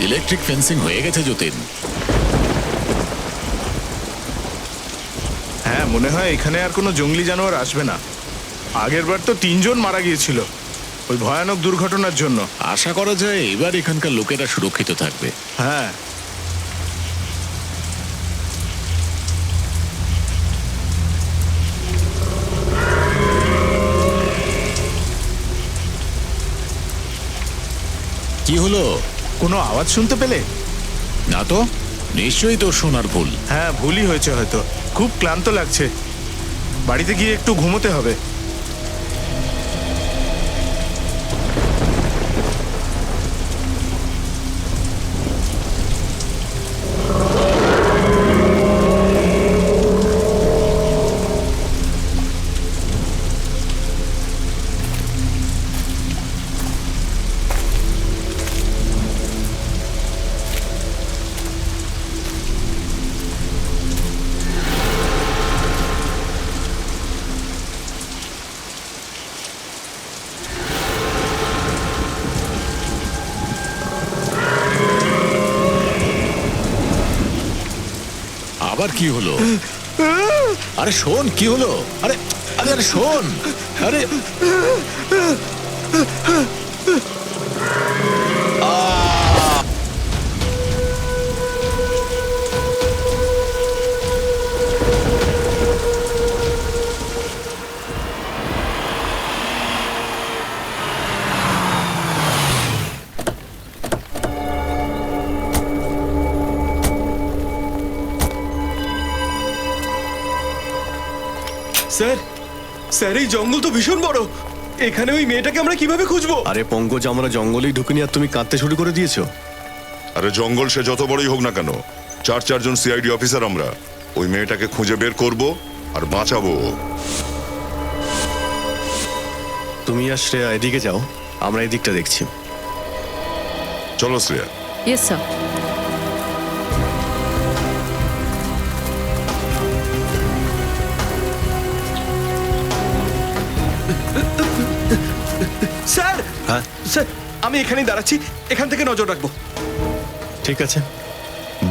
Electric fencing হয়ে গেছে যতীন। হ্যাঁ, মনে হয় এখানে আর কোনো জঙ্গলি জানোয়ার আসবে না। আগের বার তো 3 জন মারা গিয়েছিল ওই ভয়ানক দুর্ঘটনার জন্য। আশা করা যায় এবার এখানকার লোকেরা সুরক্ষিত থাকবে। হ্যাঁ, কি হলো? কোনো আওয়াজ শুনতে পেলে? না তো, নিশ্চয়ই তোর শোনার ভুল। হ্যাঁ, ভুলই হয়েছে হয়তো। খুব ক্লান্ত লাগছে, বাড়িতে গিয়ে একটু ঘুমোতে হবে। আবার কি হলো? আরে শোন, কি হলো? আরে আরে আরে শোন, আরে স্যার, স্যার এই জঙ্গল তো ভীষণ বড়। এখানে ওই মেয়েটাকে আমরা কিভাবে খুঁজবো? আরে পঙ্কজ, আমরা জঙ্গলেই ঢুকিনি আর তুমি কাঁদতে শুরু করে দিয়েছো। আরে জঙ্গল সে যত বড়ই হোক না কেন, চারজন সিআইডি অফিসার আমরা ওই মেয়েটাকে খুঁজে বের করব আর বাঁচাবো। তুমি আর শ্রেয়া এদিকে যাও, আমরা এদিকটা দেখছি। চলো শ্রেয়া। Yes sir. স্যার, হ্যাঁ স্যার আমি এখানেই দাঁড়াচ্ছি, এখান থেকে নজর রাখবো। ঠিক আছে,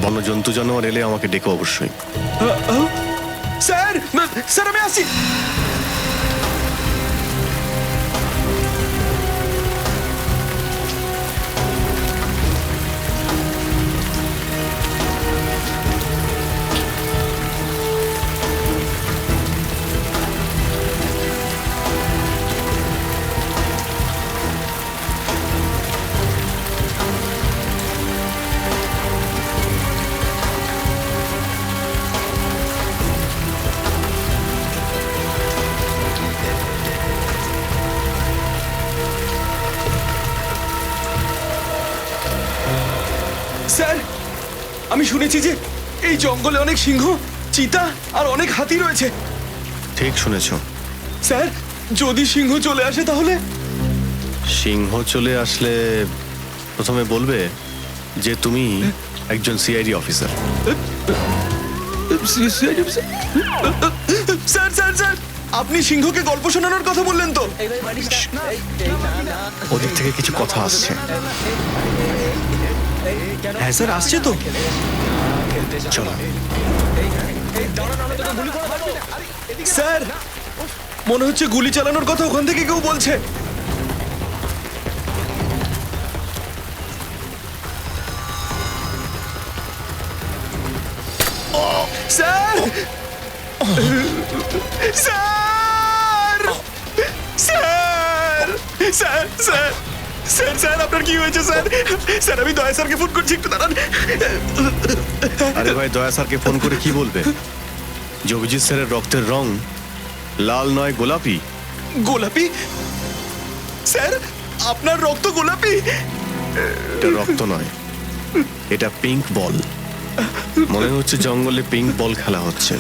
বন্যজন্তু জানোয়ার এলে আমাকে ডেকো অবশ্যই। স্যার, স্যার আমি আসছি। স্যার, আমি শুনেছি যে এই জঙ্গলে অনেক সিংহ, চিতা আর অনেক হাতি রয়েছে। ঠিক শুনেছো। স্যার, যদি সিংহ চলে আসে তাহলে? সিংহ চলে আসলে প্রথমে বলবে যে তুমি একজন CID officer. Sir sir sir, আপনি সিংহকে গল্প শোনানোর কথা বললেন তো? ওদিক থেকে কিছু কথা আসছে। হ্যাঁ স্যার, আসছে তো। চলো। স্যার, মনে হচ্ছে গুলি চালানোর কথা ওখান থেকে কেউ বলছে। Sir, sir, sir, sir, sir, sir, sir আপনার কি হয়েছে স্যার? স্যার আমি দয়া স্যারকে ফোন করছি, একটু দাঁড়ান। আরে ভাই, দয়া স্যারকে ফোন করে কি বলবে? যে অভিজিৎ স্যারের রক্তের রং লাল নয় গোলাপি। গোলাপি? স্যার, আপনার রক্ত গোলাপি? এটা রক্ত নয়, এটা পিঙ্ক বল। মনে হচ্ছে জঙ্গলে পিঙ্ক বল খেলা হচ্ছে।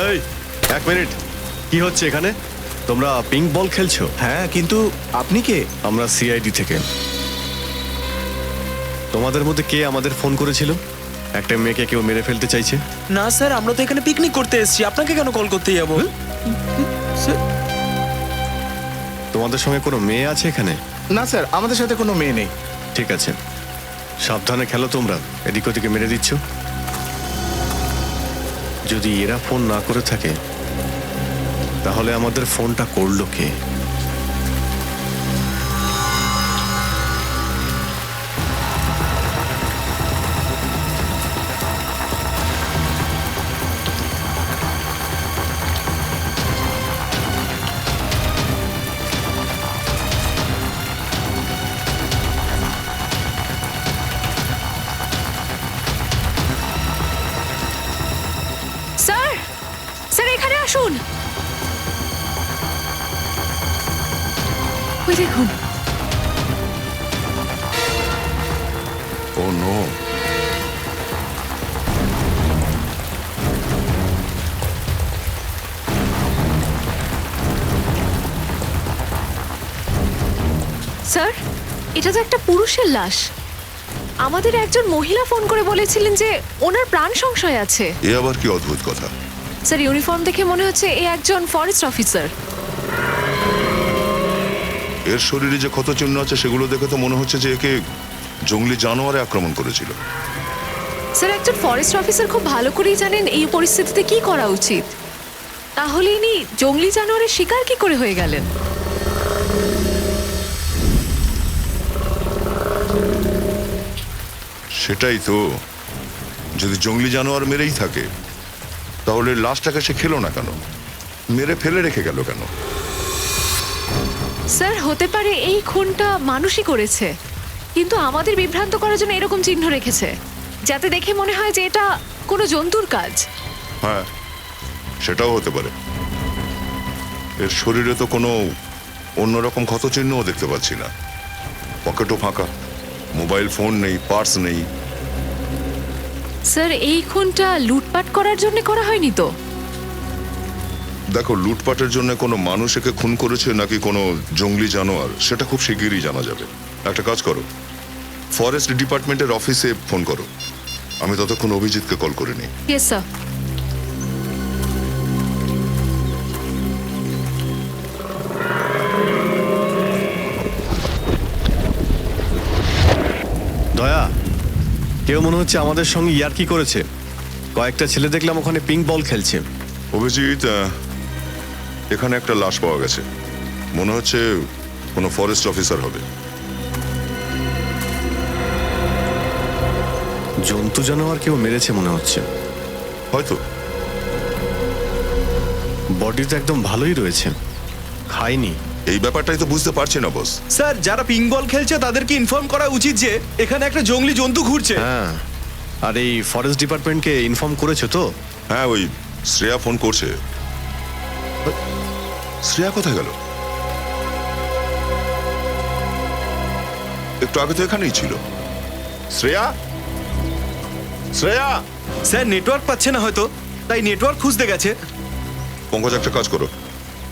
এই, এক মিনিট, কি হচ্ছে এখানে? তোমরা পিঙ্ক বল খেলছো? হ্যাঁ, কিন্তু আপনি কে? আমরা সিআইডি থেকে। তোমাদের মধ্যে কে আমাদের ফোন করেছিল একটা মেয়েকে কেউ মেরে ফেলতে চাইছে? না স্যার, আমরা তো এখানে পিকনিক করতে এসেছি, আপনাকে কেন কল করতে যাবো? তোমাদের সঙ্গে কোনো মেয়ে আছে এখানে? না স্যার, আমাদের সাথে কোনো মেয়ে নেই। ঠিক আছে, সাবধানে খেলো তোমরা, এদিক ওদিকে মেরে দিচ্ছ। যদি এরা ফোন না করে থাকে তাহলে আমাদের ফোনটা করলো কে? স্যার, স্যার এখানে আসুন। ওই দেখুন। ও নো, স্যার, এটা তো একটা পুরুষের লাশ। আমাদের একজন মহিলা ফোন করে বলেছিলেন যে ওনার প্রাণ সংশয় আছে। এ আবার কি অদ্ভুত কথা। স্যার, ইউনিফর্ম দেখে মনে হচ্ছে এ একজন ফরেস্ট অফিসার। এর শরীরে যে ক্ষত চিহ্ন আছে সেগুলো দেখে তো মনে হচ্ছে যে একে জঙ্গলি জানোয়ারে আক্রমণ করেছিল। স্যার, একজন ফরেস্ট অফিসার খুব ভালো করেই জানেন এই পরিস্থিতিতে কি করা উচিত। তাহলে ইনি জঙ্গলি জানোয়ারের শিকার কি করে হয়ে গেলেন? সেটাই তো, যদি জঙ্গলি জানোয়ার মেরেই থাকে তাহলে লাশটাকে সে খেলো না কেন, মেরে ফেলে রেখে গেল কেন? স্যার, হতে পারে এই খুনটা মানুষই করেছে, কিন্তু আমাদের বিভ্রান্ত করার জন্য এরকম চিহ্ন রেখেছে যাতে দেখে মনে হয় যে এটা কোনো জন্তুর কাজ। হ্যাঁ, সেটাও হতে পারে। এর শরীরে তো কোনো অন্যরকম ক্ষতচিহ্নও দেখতে পাচ্ছি না। পকেটও ফাঁকা, মোবাইল ফোন নেই, পার্স নেই। স্যার, এই খুনটা লুটপাট করার জন্য করা হয়নি তো? দেখো, লুটপাটের জন্য কোনো মানুষ একে খুন করেছে নাকি কোনো জঙ্গলি জানোয়ার সেটা খুব শিগগিরই জানা যাবে। একটা কাজ করো, ফরেস্ট ডিপার্টমেন্টের অফিসে ফোন করো। আমি ততক্ষণ অভিজিৎকে কল করে নিই। Yes sir. দয়া, কেউ মনে হচ্ছে আমাদের সঙ্গে ইয়ার্কি করেছে। কয়েকটা ছেলে দেখলাম ওখানে পিঙ্ক বল খেলছে। অভিজিৎ, এখানে একটা লাশ পাওয়া গেছে, মনে হচ্ছে কোনো ফরেস্ট অফিসার হবে। জন্তু জানোয়ার কেউ মেরেছে মনে হচ্ছে। হয়তো। বডি তো একদম ভালোই রয়েছে, খায়নি। এই ব্যাপারটাই তো বুঝতে পারছি না বস। স্যার, যারা পিঙ্ক বল খেলছে তাদেরকে ইনফর্ম করা উচিত যে এখানে একটা জঙ্গলি জন্তু ঘুরছে। হ্যাঁ, আর এই ফরেস্ট ডিপার্টমেন্টকে ইনফর্ম করেছো তো? হ্যাঁ, ওই শ্রেয়া ফোন করছে। শ্রেয়া কোথায় গেল? একটু আগে তো এখানেই ছিল। শ্রেয়া, শ্রেয়া। স্যার, নেটওয়ার্ক পাচ্ছে না হয়তো, তাই নেটওয়ার্ক খুঁজতে গেছে। পঙ্কজ, একটা কাজ করো,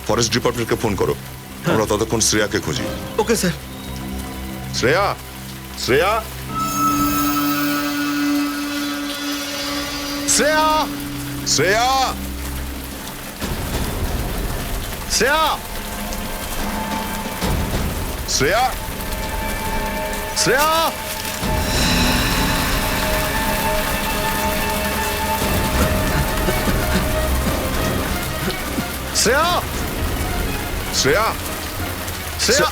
ফরেস্ট ডিপার্টমেন্টকে ফোন করো, আমরা ততক্ষণ শ্রেয়াকে খুঁজি। Okay sir. শ্রেয়া, শ্রেয়া, শ্রেয়া, শ্রেয়া, শ্রেয়া, শ্রেয়া, শ্রেয়া। শ্রেয়া, শ্রেয়া, শ্রেয়া।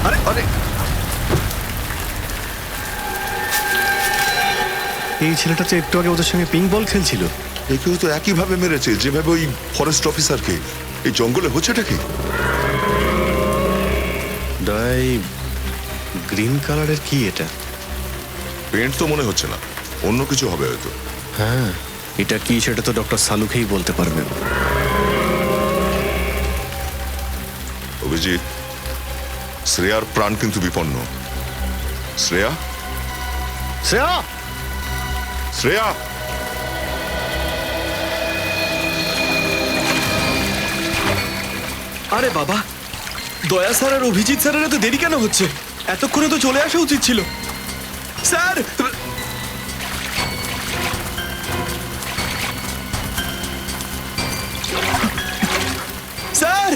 আরে আরে, এই ছেলেটা তো একটু আগে ওদের সঙ্গে পিঙ্ক বল খেলছিল। একেও তো একইভাবে মেরেছে যেভাবে ওই ফরেস্ট অফিসারকে। এই জঙ্গলে হচ্ছেটা কি? ডাই গ্রিন কালারের কি এটা? পেন্ট তো মনে হচ্ছে না, অন্য কিছু হবে হয়তো। হ্যাঁ, এটা কি সেটা তো ডক্টর সালুকেই বলতে পারবেন। অভিজিৎ, শ্রেয়ার প্রাণ কিন্তু বিপন্ন। শ্রেয়া, শ্রেয়া! শ্রেয়া! আরে বাবা, দয়া স্যার আর অভিজিৎ স্যারের এত দেরি কেন হচ্ছে? এতক্ষণে তো চলে আসা উচিত ছিল। স্যার, স্যার,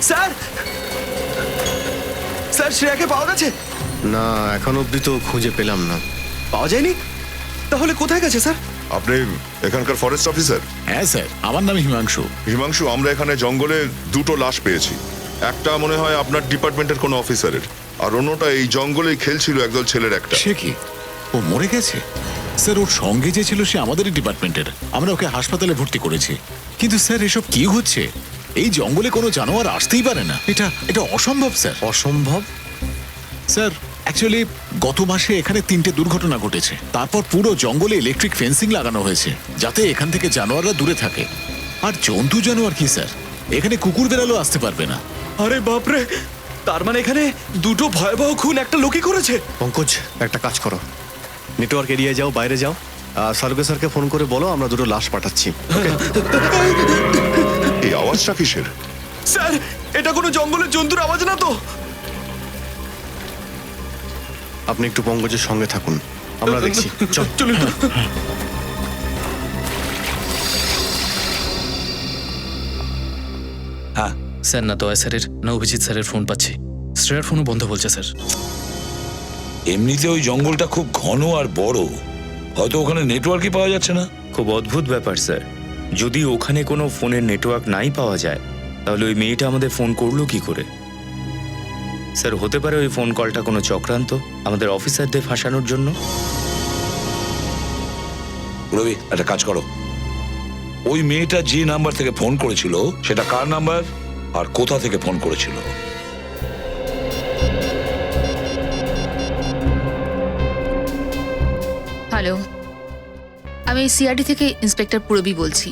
স্যার, স্যার, শ্রেয়াকে পাওয়া গেছে? না, এখন অবধি তো খুঁজে পেলাম না। পাওয়া যায়নি? তাহলে কোথায় গেছে স্যার? আপনি এখানকার ফরেস্ট অফিসার? হ্যাঁ স্যার, আমার নাম হিমাংশু। হিমাংশু, আমরা এখানে জঙ্গলে দুটো লাশ পেয়েছি। একটা মনে হয় আপনার ডিপার্টমেন্টের কোনো অফিসারের, আর অন্যটা এই জঙ্গলেই খেলছিল একদল ছেলের একটা। সে কি, ও মরে গেছে? স্যার, ওর সঙ্গে যে ছিল সে আমাদেরই ডিপার্টমেন্টের। আমরা ওকে হাসপাতালে ভর্তি করেছি। কিন্তু স্যার, এসব কি হচ্ছে? এই জঙ্গলে কোনো জানোয়ার আসতেই পারে না। এটা অসম্ভব স্যার। অসম্ভব? স্যার, অ্যাকচুয়ালি গত মাসে এখানে 3টে দুর্ঘটনা ঘটেছে। তারপর পুরো জঙ্গলে ইলেকট্রিক ফেন্সিং লাগানো হয়েছে যাতে এখান থেকে জানোয়াররা দূরে থাকে। আর জন্তু জানোয়ার কি স্যার, এখানে কুকুর বেড়ালেও আসতে পারবে না। আরে বাপরে, তার মানে এখানে দুটো ভয়াবহ খুন একটা লোকই করেছে। পঙ্কজ, একটা কাজ করো, নেটওয়ার্ক এরিয়ায় যাও, বাইরে যাও, সার্গে স্যারকে ফোন করে বলো আমরা দুটো লাশ পাঠাচ্ছি। এই আওয়াজটা কিসের? স্যার, এটা কোনো জঙ্গলের জন্তুর আওয়াজ না তো? আপনি একটু পঙ্কজের সঙ্গে থাকুন, আমরা দেখছি। চল। চলুন। হ্যাঁ স্যার, না দয়া স্যারের না অভিজিৎ স্যারের ফোন পাচ্ছি। শ্রেয়ার ফোনও বন্ধ বলছে স্যার। এমনিতে ওই জঙ্গলটা খুব ঘন আর বড়, হয়তো ওখানে নেটওয়ার্কই পাওয়া যাচ্ছে না। খুব অদ্ভুত ব্যাপার স্যার। যদি ওখানে কোনো ফোনের নেটওয়ার্ক নাই পাওয়া যায়, তাহলে ওই মেয়েটা আমাদের ফোন করলো কি করে? স্যার, হতে পারে ওই ফোন কলটা কোনো চক্রান্ত আমাদের অফিসারদের ফাঁসানোর জন্য। রবি, একটা কাজ করো, ওই মেয়েটা যে নাম্বার থেকে ফোন করেছিল সেটা কার নাম্বার আর কোথা থেকে ফোন করেছিল? হ্যালো, আমি সিআরডি থেকে ইন্সপেক্টর পুরবী বলছি।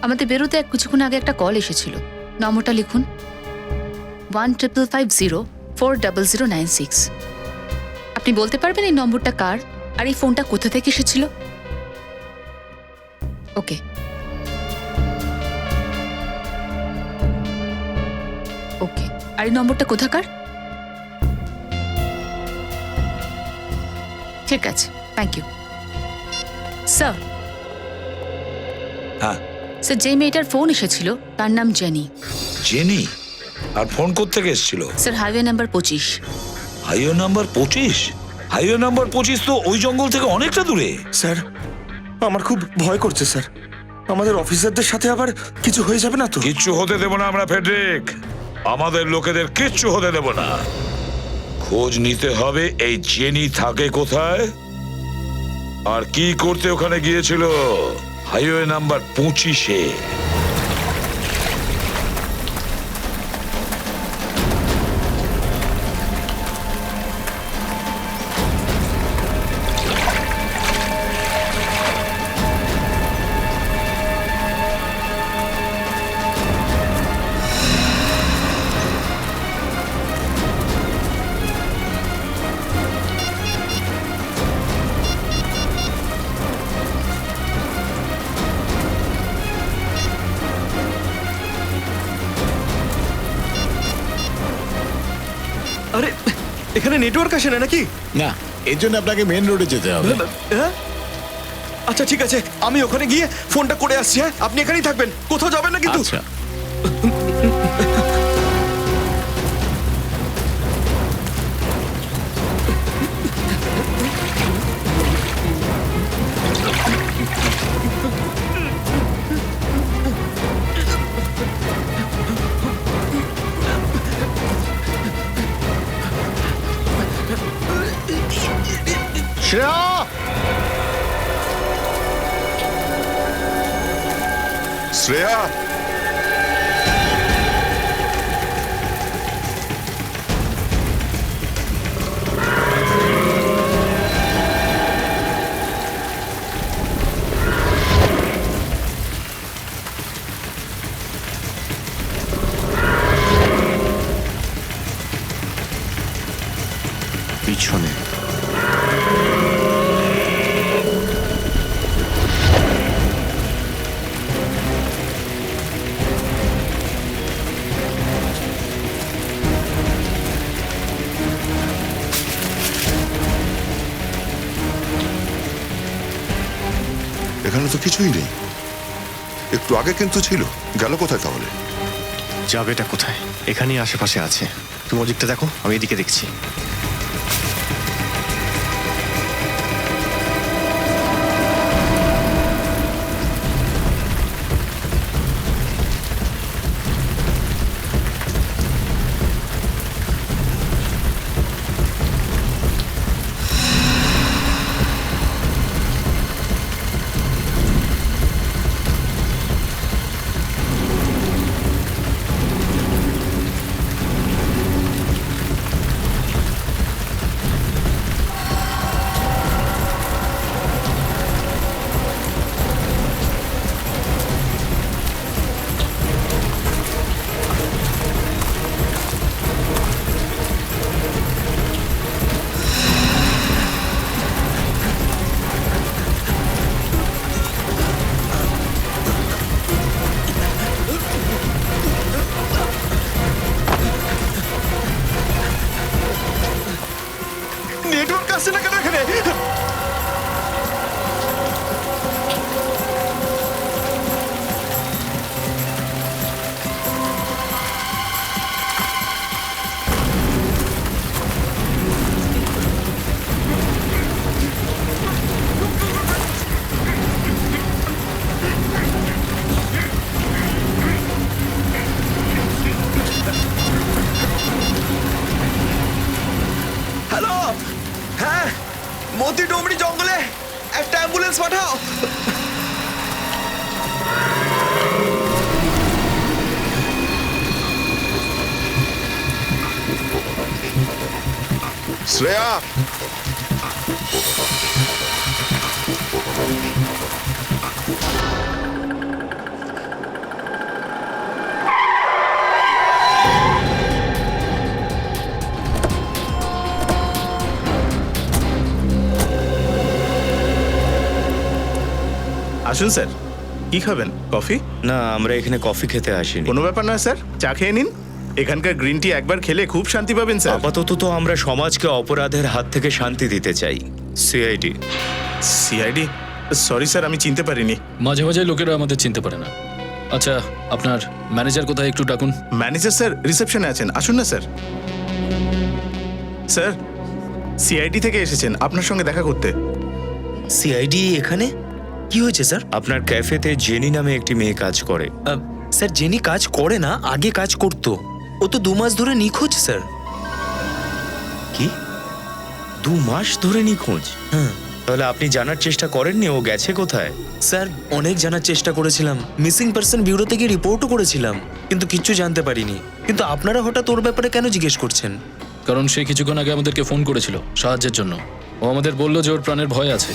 আমাদের বেরোতে কিছুক্ষণ আগে একটা কল এসেছিল। নম্বরটা লিখুন 1550400096। আপনি বলতে পারবেন এই নম্বরটা কার আর এই ফোনটা কোথা থেকে এসেছিল? ওকে। ওকে, আর এই নম্বরটা কোথাকার? ঠিক আছে, থ্যাংক ইউ স্যার। হ্যাঁ স্যার, যে মেয়েটার ফোন এসেছিল তার নাম জেনি। জেনি? আর ফোন কোত্থেকে এসেছিল? Sir, highway number 25। Highway number 25? Highway number 25 তো ওই জঙ্গল থেকে অনেকটা দূরে। স্যার, আমার খুব ভয় করছে স্যার। আমাদের অফিসারদের সাথে আবার কিছু হয়ে যাবে না তো? কিচ্ছু হতে দেব না আমরা ফেডরিক, আমাদের লোকেদের কিচ্ছু হতে দেব না। খোঁজ নিতে হবে এই জেনি থাকে কোথায় আর কি করতে ওখানে গিয়েছিল হাইওয়ে নাম্বার 25-এ। আরে, এখানে নেটওয়ার্ক আসে না নাকি? না, এর জন্য আপনাকে মেন রোডে যেতে হবে। হ্যাঁ? আচ্ছা ঠিক আছে, আমি ওখানে গিয়ে ফোনটা করে আসছি। হ্যাঁ, আপনি এখানেই থাকবেন, কোথাও যাবেন না কিন্তু। আচ্ছা। শ্রেয়া! শ্রেয়া! পিছনে। এখানে তো কিছুই নেই। একটু আগে কিন্তু ছিল, গেল কোথায় তাহলে? যাবেটা কোথায়? এখানেই আশেপাশে আছে। তুমি ওদিকটা দেখো, আমি এদিকে দেখছি। নেটওয়ার্ক আসছে না কেন এখানে? হ্যালো, হ্যাঁ, মতি ডুমরি জঙ্গলে একটা অ্যাম্বুলেন্স পাঠাও। শ্রেয়া, আসুন স্যার, কি খাবেন? কফি? না, আমরা এখানে কফি খেতে আসিনি। কোনো ব্যাপার নয় স্যার, চা খেয়ে নিন। এখানকার গ্রিন টি একবার খেলে খুব শান্তি পাবেন স্যার। আপাতত তো আমরা সমাজকে অপরাধের হাত থেকে শান্তি দিতে চাই। সিআইডি। সিআইডি? সরি স্যার, আমি চিনতে পারিনি। মাঝে মাঝে লোকেরা আমাদের চিনতে পারে না। আচ্ছা, আপনার ম্যানেজার কোথায় একটু ডাকুন। ম্যানেজার স্যার রিসেপশনে আছেন, আসুন না স্যার। স্যার, সিআইডি থেকে এসেছেন আপনার সঙ্গে দেখা করতে। সিআইডি এখানে? কি হয়েছে স্যার? আপনার ক্যাফেতে জেনি নামে একটি মেয়ে কাজ করে। স্যার, জেনি কাজ করে না, আগে কাজ করতো। ও তো 2 মাস ধরে নিখোঁজ স্যার। কি? 2 মাস ধরে নিখোঁজ? হ্যাঁ তাহলে আপনি জানার চেষ্টা করেননি ও গেছে কোথায়? স্যার, অনেক জানার চেষ্টা করেছিলাম। মিসিং পার্সন ব্যুরোতে গিয়ে রিপোর্টও করেছিলাম, কিন্তু কিচ্ছু জানতে পারিনি। কিন্তু আপনারা হঠাৎ ওর ব্যাপারে কেন জিজ্ঞেস করছেন? কারণ সে কিছুক্ষণ আগে আমাদেরকে ফোন করেছিল সাহায্যের জন্য। ও আমাদের বলল যে ওর প্রাণের ভয় আছে।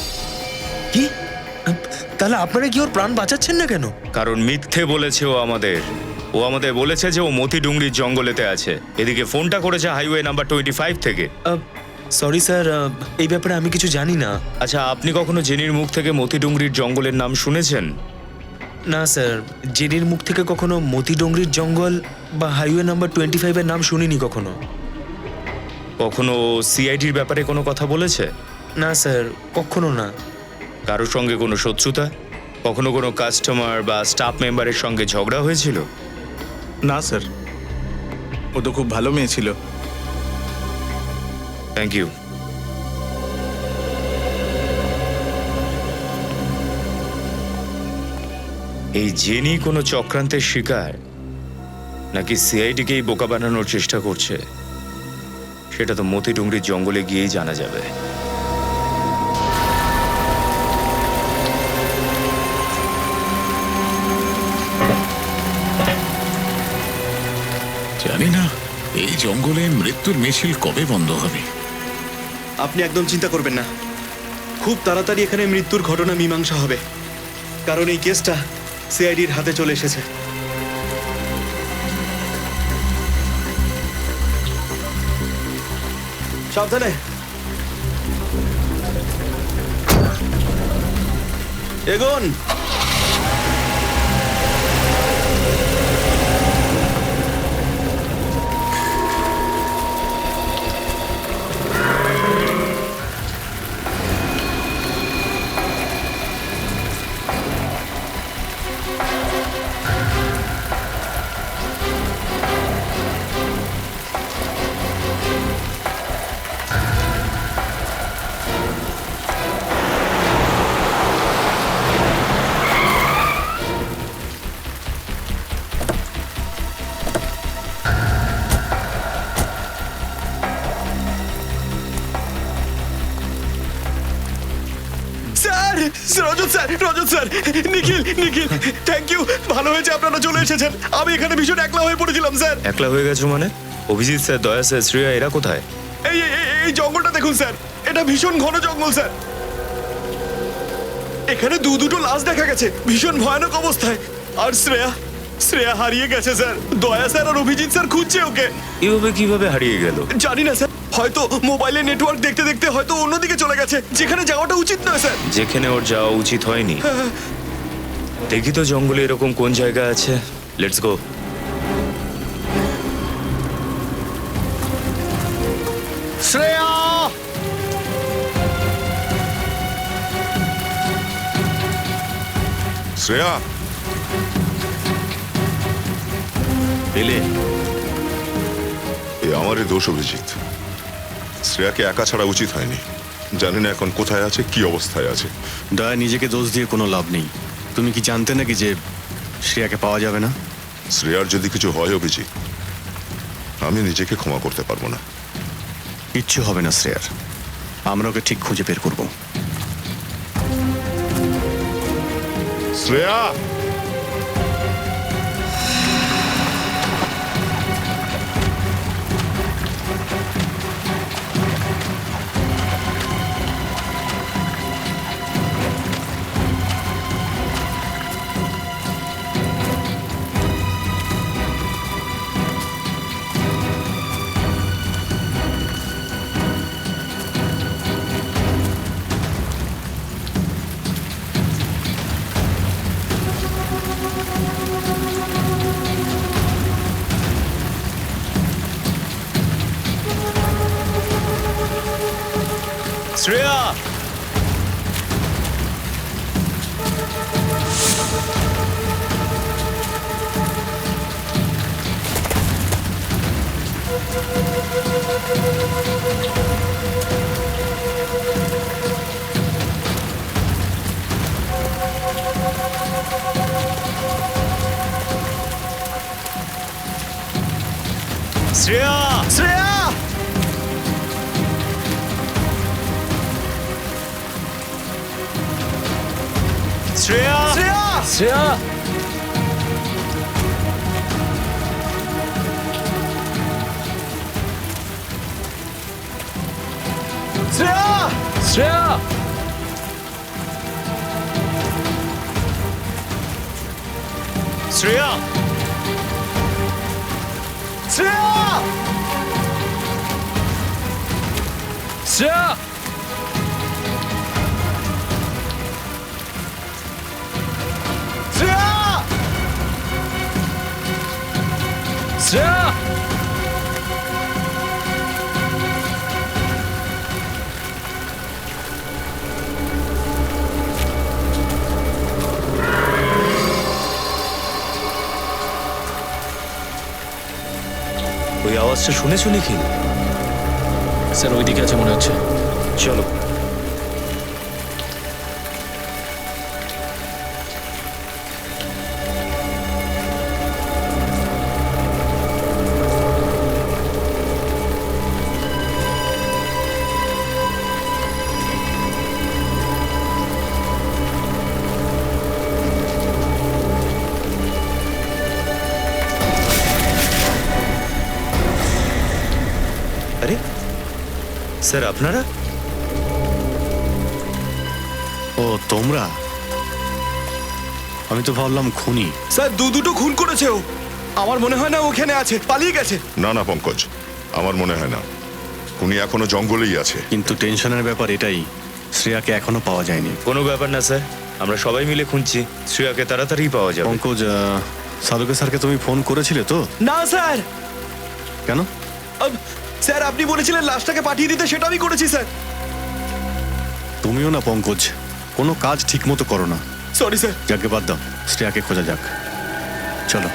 কি? তাহলে আপনারা কি ওর প্রাণ বাঁচাচ্ছেন না কেন? কারণ মিথ্যে বলেছে ও আমাদের বলেছে যে ও মতি ডুংরির জঙ্গলেতে আছে। এদিকে ফোনটা করেছে হাইওয়ে নাম্বার 25 থেকে। সরি স্যার, এই ব্যাপারে আমি কিছু জানি না। আচ্ছা, আপনি কখনো জেনির মুখ থেকে মতি ডুংরির জঙ্গলের নাম শুনেছেন? না স্যার, জেনির মুখ থেকে কখনো মতি ডোংরির জঙ্গল বা হাইওয়ে নাম্বার 25-এর নাম শুনিনি কখনো। কখনো সিআইডির ব্যাপারে কোনো কথা বলেছে? না স্যার, কখনো না। কারোর সঙ্গে কোনো শত্রুতা? কখনো কোনো কাস্টমার বা স্টাফ মেম্বারের সঙ্গে ঝগড়া হয়েছিল? না স্যার, ও তো খুব ভালো মেয়ে ছিল। Thank you. এই জেনি কোনো চক্রান্তের শিকার নাকি সিআইডিকেই বোকা বানানোর চেষ্টা করছে, সেটা তো মতি ডুংরির জঙ্গলে গিয়েই জানা যাবে। জানি না এই জঙ্গলে মৃত্যুর মিছিল কবে বন্ধ হবে। আপনি একদম চিন্তা করবেন না, খুব তাড়াতাড়ি এখানে মৃত্যুর ঘটনা মীমাংসা হবে, কারণ এই কেসটা সিআইডির হাতে চলে এসেছে। সাবধানে। এগোন। Sir, Rajat sir, Nikhil, thank you. ভালো হয়েছে আপনারা চলে এসেছেন। আমি এখানে ভীষণ একলা হয়ে পড়েছিলাম স্যার। একলা হয়ে গেছো মানে? অভিজিৎ স্যার, দয়া স্যার, শ্রেয়া এরা কোথায়? এই জঙ্গলটা দেখুন স্যার, এটা ভীষণ ঘন জঙ্গল স্যার। এখানে দুটো লাশ দেখা গেছে ভীষণ ভয়ানক অবস্থায়। আর শ্রেয়া হারিয়ে গেছে স্যার। দয়া স্যার আর অভিজিৎ স্যার খুঁজছে ওকে। এভাবে কিভাবে হারিয়ে গেল? জানি না স্যার, হয়তো মোবাইলে নেটওয়ার্ক দেখতে দেখতে হয়তো অন্যদিকে চলে গেছে, যেখানে যাওয়াটা উচিত নয় স্যার। যেখানে ওর যাওয়া উচিত হয়নি। দেখি তো জঙ্গলে এরকম কোন জায়গা আছে। Let's go. শ্রেয়া! শ্রেয়া, এলে? এ আমারই দোষ অভিজিৎ। শ্রেয়াকে একা ছাড়া উচিত হয়নি। জানি না এখন কোথায় আছে, কি অবস্থায় আছে। দয়া, নিজেকে দোষ দিয়ে কোনো লাভ নেই। তুমি কি জানতে নাকি যে শ্রেয়াকে পাওয়া যাবে না? শ্রেয়ার যদি কিছু হয় অভিজিৎ, আমি নিজেকে ক্ষমা করতে পারবো না। কিচ্ছু হবে না শ্রেয়ার, আমরা ওকে ঠিক খুঁজে বের করবো। শ্রেয়া! শ্রেয়া! শ্রেয়া! শ্রেয়া! শ্রেয়া! শ্রেয়া! শ্রেয়া! শ্রেয়া! ওই আওয়াজটা শুনেছো নিখিল? স্যার ওইদিকে আছে মনে হচ্ছে। চলো। আরে স্যার, আপনারা? ও তোমরা? আমি তো ভাবলাম খুনি। স্যার, দুটো খুন করেছে ও। আমার মনে হয় না ওখানে আছে, পালিয়ে গেছে। না না পঙ্কজ, আমার মনে হয় না। উনি এখনো জঙ্গলেই আছে। কিন্তু টেনশনের ব্যাপার এটাই, শ্রেয়াকে এখনো পাওয়া যায়নি। কোনো ব্যাপার না স্যার, আমরা সবাই মিলে খুঁজছি, শ্রেয়াকে তাড়াতাড়ি পাওয়া যাবে। পঙ্কজ, সাধুকে স্যারকে তুমি ফোন করেছিলে তো? না স্যার, কেন? স্যার আপনি বলেছিলেন লাশটাকে পাঠিয়ে দিতে, সেটা আমি করেছি স্যার। তুমিও না পঙ্কজ, কোনো কাজ ঠিক মতো করো না। Sorry sir. যাকে বাদ দাও, শ্রেয়াকে খোঁজা যাক। চলো।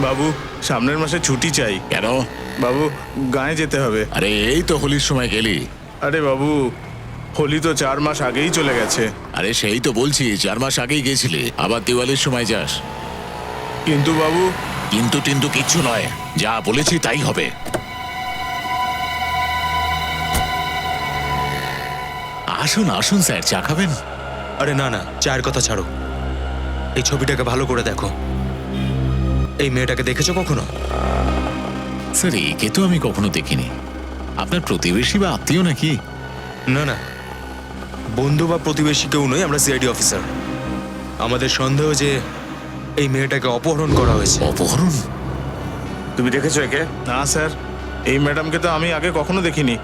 বাবু, সামনের মাসে ছুটি চাই। কেন? বাবু, গায়ে যেতে হবে। আরে এই তো হোলির সময় গেলি। আরে বাবু, হোলি তো 4 মাস আগেই চলে গেছে। আরে সেই তো বলছি, 4 মাস আগেই গেছিলি, আবার দিওয়ালির সময় যাস। কিন্তু বাবু, কিন্তু কিচ্ছু নয়, যা বলেছি তাই হবে। আসুন আসুন স্যার, চা খাবেন? আরে না না, চায়ের কথা ছাড়ো, এই ছবিটাকে ভালো করে দেখো। এই মেয়েটাকে দেখেছো কখনো? স্যার একে তো আমি কখনো দেখিনি। আপনার প্রতিবেশী বা আত্মীয় নাকি? না না, বন্ধু বা প্রতিবেশী কেউ নয়, আমরা সিআইডি অফিসার। আমাদের সন্দেহ যে এই মেয়েটাকে অপহরণ করা হয়েছে। অপহরণ? তুমি দেখেছো একে? না স্যার, এই ম্যাডামকে তো আমি আগে কখনো দেখিনি।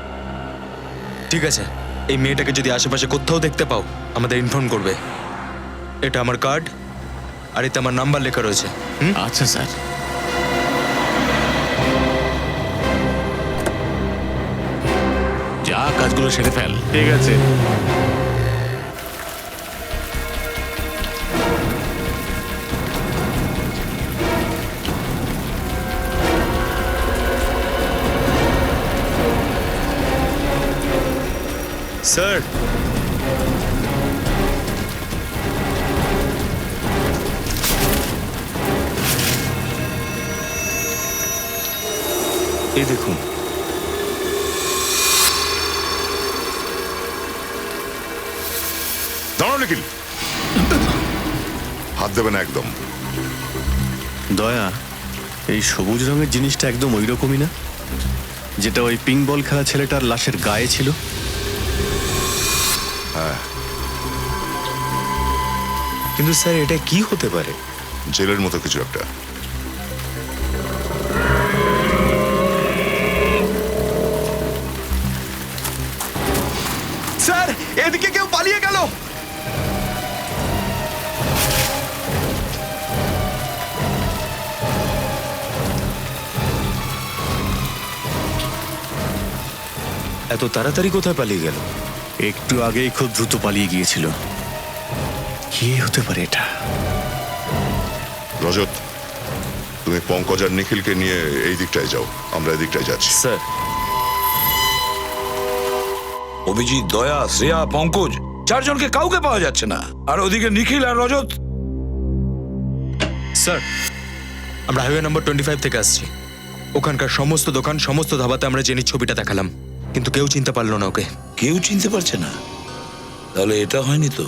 ঠিক আছে, এই মেয়েটাকে যদি আশেপাশে কোথাও দেখতে পাও আমাদের ইনফর্ম করবে। এটা আমার কার্ড, আর এতে আমার নাম্বার লেখা রয়েছে। আচ্ছা স্যার। যা কাজগুলো সেরে ফেল। ঠিক আছে। স্যার এই দেখুন। দাঁড়াও নিখিল, হাত দেবে না একদম। দয়া, এই সবুজ রঙের জিনিসটা একদম ওই রকমই না, যেটা ওই পিং বল খেলা ছেলেটার লাশের গায়ে ছিল? কিন্তু স্যার এটা কি হতে পারে? জেলের মতো কিছু একটা। স্যার, এদিকে কেউ পালিয়ে গেল। এত তাড়াতাড়ি কোথায় পালিয়ে গেল? একটু আগেই খুব দ্রুত পালিয়ে গিয়েছিল। কি হতে পারে এটা? রজত, তুমি পঙ্কজ আর নিখিলকে নিয়ে এই দিকটায় যাও, আমরা এই দিকটায় যাচ্ছি। স্যার, অভিজিৎ, দয়া, শ্রেয়া, পঙ্কজ, চারজনকে কাউকে পাওয়া যাচ্ছে না। আর ওদিকে নিখিল আর রজত। স্যার, আমরা হাইওয়ে নাম্বার 25 থেকে আসছি। ওখানকার সমস্ত দোকান, সমস্ত ধাবাতে আমরা জেনির ছবিটা দেখালাম, কিন্তু কেউ চিনতে পারলো না ওকে। কেউ চিনতে পারছে না? তাহলে এটা হয়নি তো?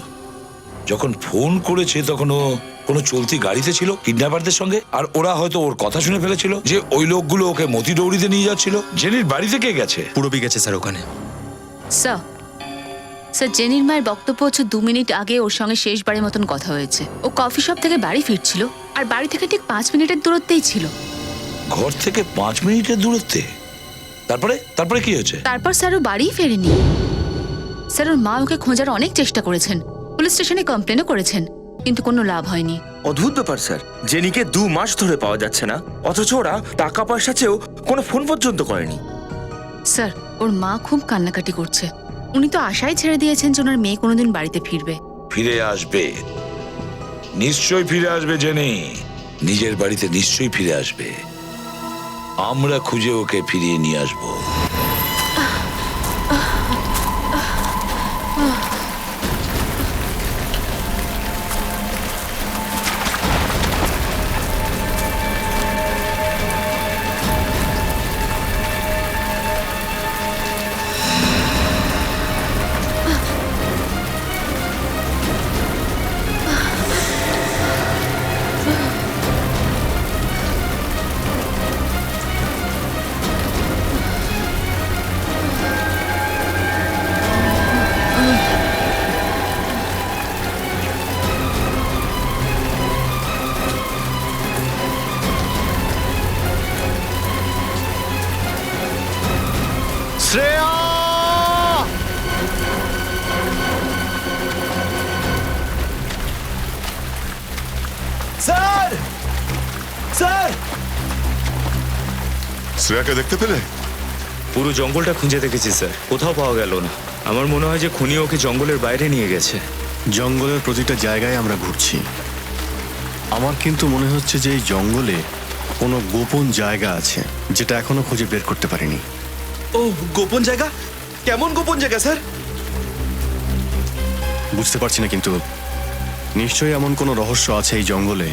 যখন ফোন করেছে তখন ও কোনো চলতি গাড়িতে ছিল কিডন্যাপারদের সঙ্গে, আর ওরা হয়তো ওর কথা শুনে ফেলেছিল যে ওই লোকগুলো ওকে মতিডৌরিতে নিয়ে যাচ্ছিল। জেনির বাড়িতে কে গেছে? পুরবি গেছে স্যার ওখানে। স্যার, জেনির মায়ের বক্তব্য হচ্ছে 2 মিনিট আগে ওর সঙ্গে শেষবারের মতন কথা হয়েছে। ও কফি শপ থেকে বাড়ি ফিরছিল, আর বাড়ি থেকে ঠিক 5 মিনিটের দূরত্বেই ছিল। ঘর থেকে 5 মিনিটের দূরত্বে? তারপরে কি হয়েছে? তারপর স্যার ও বাড়িই ফেরেনি। স্যার, ওর মা ওকে খোঁজার অনেক চেষ্টা করেছেন, পুলিশ স্টেশনে কমপ্লেনও করেছেন, কিন্তু কোনো লাভ হয়নি। অদ্ভুত ব্যাপার স্যার, জেনিকে 2 মাস ধরে পাওয়া যাচ্ছে না, অথচ ওরা টাকা পয়সা চেয়েও কোনো ফোন পর্যন্ত করেনি। স্যার, ওর মা খুব কান্নাকাটি করছে। উনি তো আশাই ছেড়ে দিয়েছেন যে ওনার মেয়ে কোনোদিন বাড়িতে ফিরবে। ফিরে আসবে, নিশ্চয়ই ফিরে আসবে জেনি। নিজের বাড়িতে নিশ্চয়ই ফিরে আসবে। আমরা খুঁজে ওকে ফিরিয়ে নিয়ে আসবো। শ্রেয়া! Sir, sir! শ্রেয়াকে দেখতে পেলে? পুরো জঙ্গলটা খুঁজে দেখেছি স্যার, কোথাও পাওয়া গেল না। আমার মনে হয় যে খুনি ওকে জঙ্গলের বাইরে নিয়ে গেছে। জঙ্গলের প্রতিটা জায়গায় আমরা ঘুরছি। আমার কিন্তু মনে হচ্ছে যে এই জঙ্গলে কোনো গোপন জায়গা আছে, যেটা এখনো খুঁজে বের করতে পারিনি। ও, গোপন জায়গা? কেমন গোপন জায়গা স্যার? বুঝতে পারছি না, কিন্তু নিশ্চয়ই এমন কোনো রহস্য আছে এই জঙ্গলে,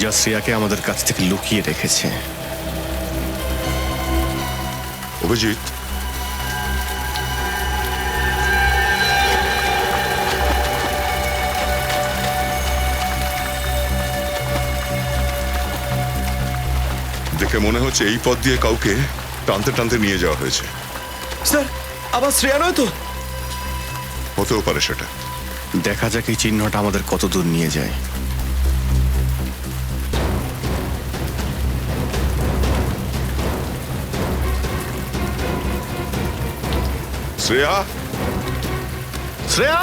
যা শ্রেয়াকে আমাদের কাছ থেকে লুকিয়ে রেখেছে। অভিজিৎ, দেখে মনে হচ্ছে এই পথ দিয়ে কাউকে টানতে টানতে নিয়ে যাওয়া হয়েছে। স্যার, আবার শ্রেয়া নয় তো? হতেও পারে সেটা। দেখা যাক এই চিহ্নটা আমাদের কত দূর নিয়ে যায়। শ্রেয়া, শ্রেয়া!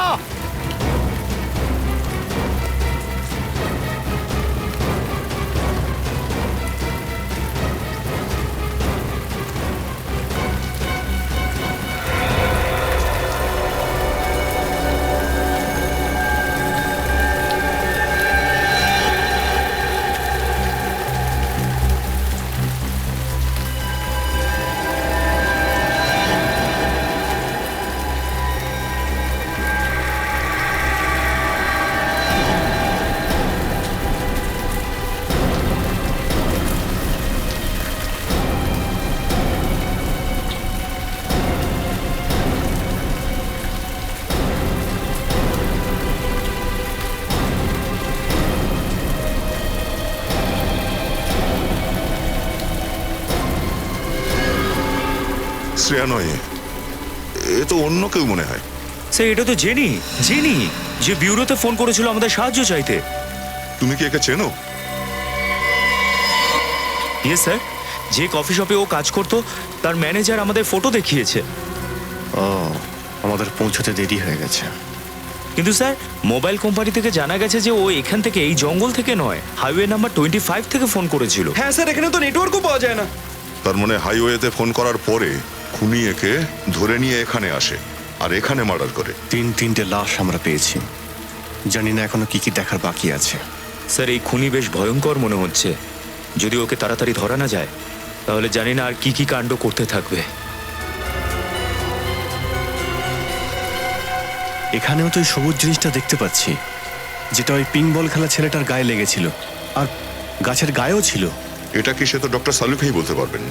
শ্রেয়া নয়, এ তো অন্য কেউ মনে হয়। স্যার এটা তো জেনি, জেনি যে ব্যুরোতে ফোন করেছিল আমাদের সাহায্য চাইতে। তুমি কি একে চেনো? ইয়েস স্যার, যে কফি শপে ও কাজ করতো তার ম্যানেজার আমাদের ফটো দেখিয়েছে। ও, আমাদের পৌঁছতে দেরি হয়ে গেছে। কিন্তু স্যার মোবাইল কোম্পানি থেকে জানা গেছে যে ও এখান থেকে, এই জঙ্গল থেকে নয়, হাইওয়ে নাম্বার 25 থেকে ফোন করেছিল। হ্যাঁ স্যার, এখানে তো নেটওয়ার্কও পাওয়া যায় না। তার মানে হাইওয়েতে ফোন করার পরে খুনি একে ধরে নিয়ে এখানে আসে আর এখানে মার্ডার করে। তিনটে লাশ আমরা পেয়েছি, জানি না এখনো কি কি দেখার বাকি আছে। স্যার এই খুনি বেশ ভয়ঙ্কর মনে হচ্ছে। যদি ওকে তাড়াতাড়ি ধরা না যায় তাহলে জানি না আর কি কি কাণ্ড করতে থাকবে। এখানেও তো ওই সবুজ জিনিসটা দেখতে পাচ্ছি, যেটা ওই পিং বল খেলা ছেলেটার গায়ে লেগেছিল, আর গাছের গায়েও ছিল। এটা কি সে তো ডক্টর সালুকেই বলতে পারবেন।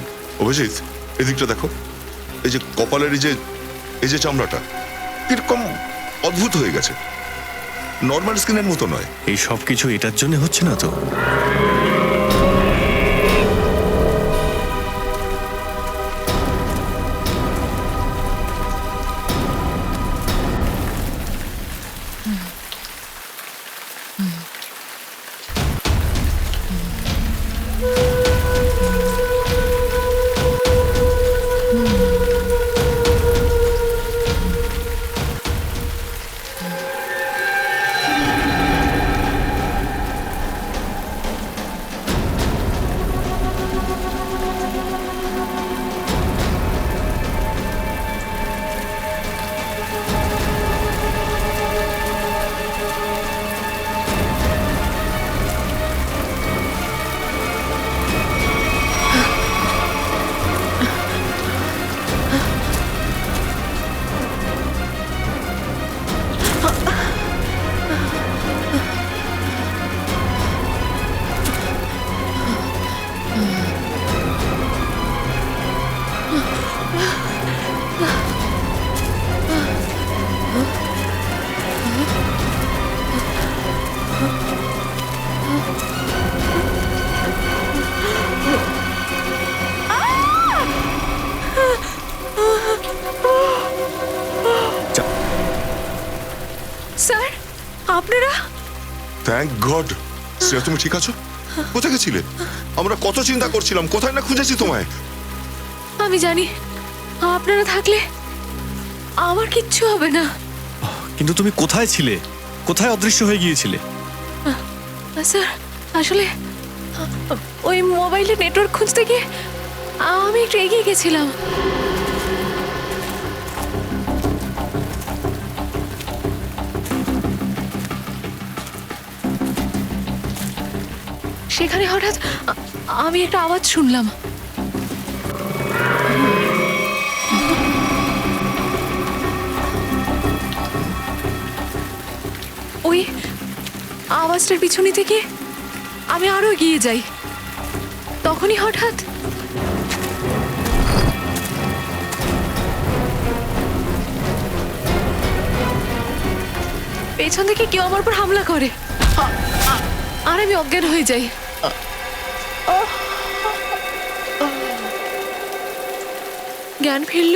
অভিজিৎ, এদিকটা দেখো, এই যে কপালের এই যে চামড়াটা এরকম অদ্ভুত হয়ে গেছে, নর্মাল স্কিনের মতো নয়। এই সব কিছু এটার জন্য হচ্ছে না তো? স্যার, আপনারা? Thank god. শ্রেয়া, তুমি ঠিক আছো? কোথায় গেছিলে? আমরা কত চিন্তা করছিলাম, কোথায় না খুঁজেছি তোমায়। আমি জানি আপনারা থাকলে আমার কিচ্ছু হবে না। কিন্তু তুমি কোথায় ছিলে? কোথায় অদৃশ্য হয়ে গিয়েছিলে? স্যার আসলে ওই মোবাইলে নেটওয়ার্ক খুঁজতে গিয়ে আমি একটু এগিয়ে গেছিলাম। সেখানে হঠাৎ আমি একটা আওয়াজ শুনলাম। ওই আওয়াজটার পিছনে থেকে আমি আরো এগিয়ে যাই। তখনই হঠাৎ পেছন থেকে কেউ আমার উপর হামলা করে আর আমি অজ্ঞান হয়ে যাই। জ্ঞান ফিরল,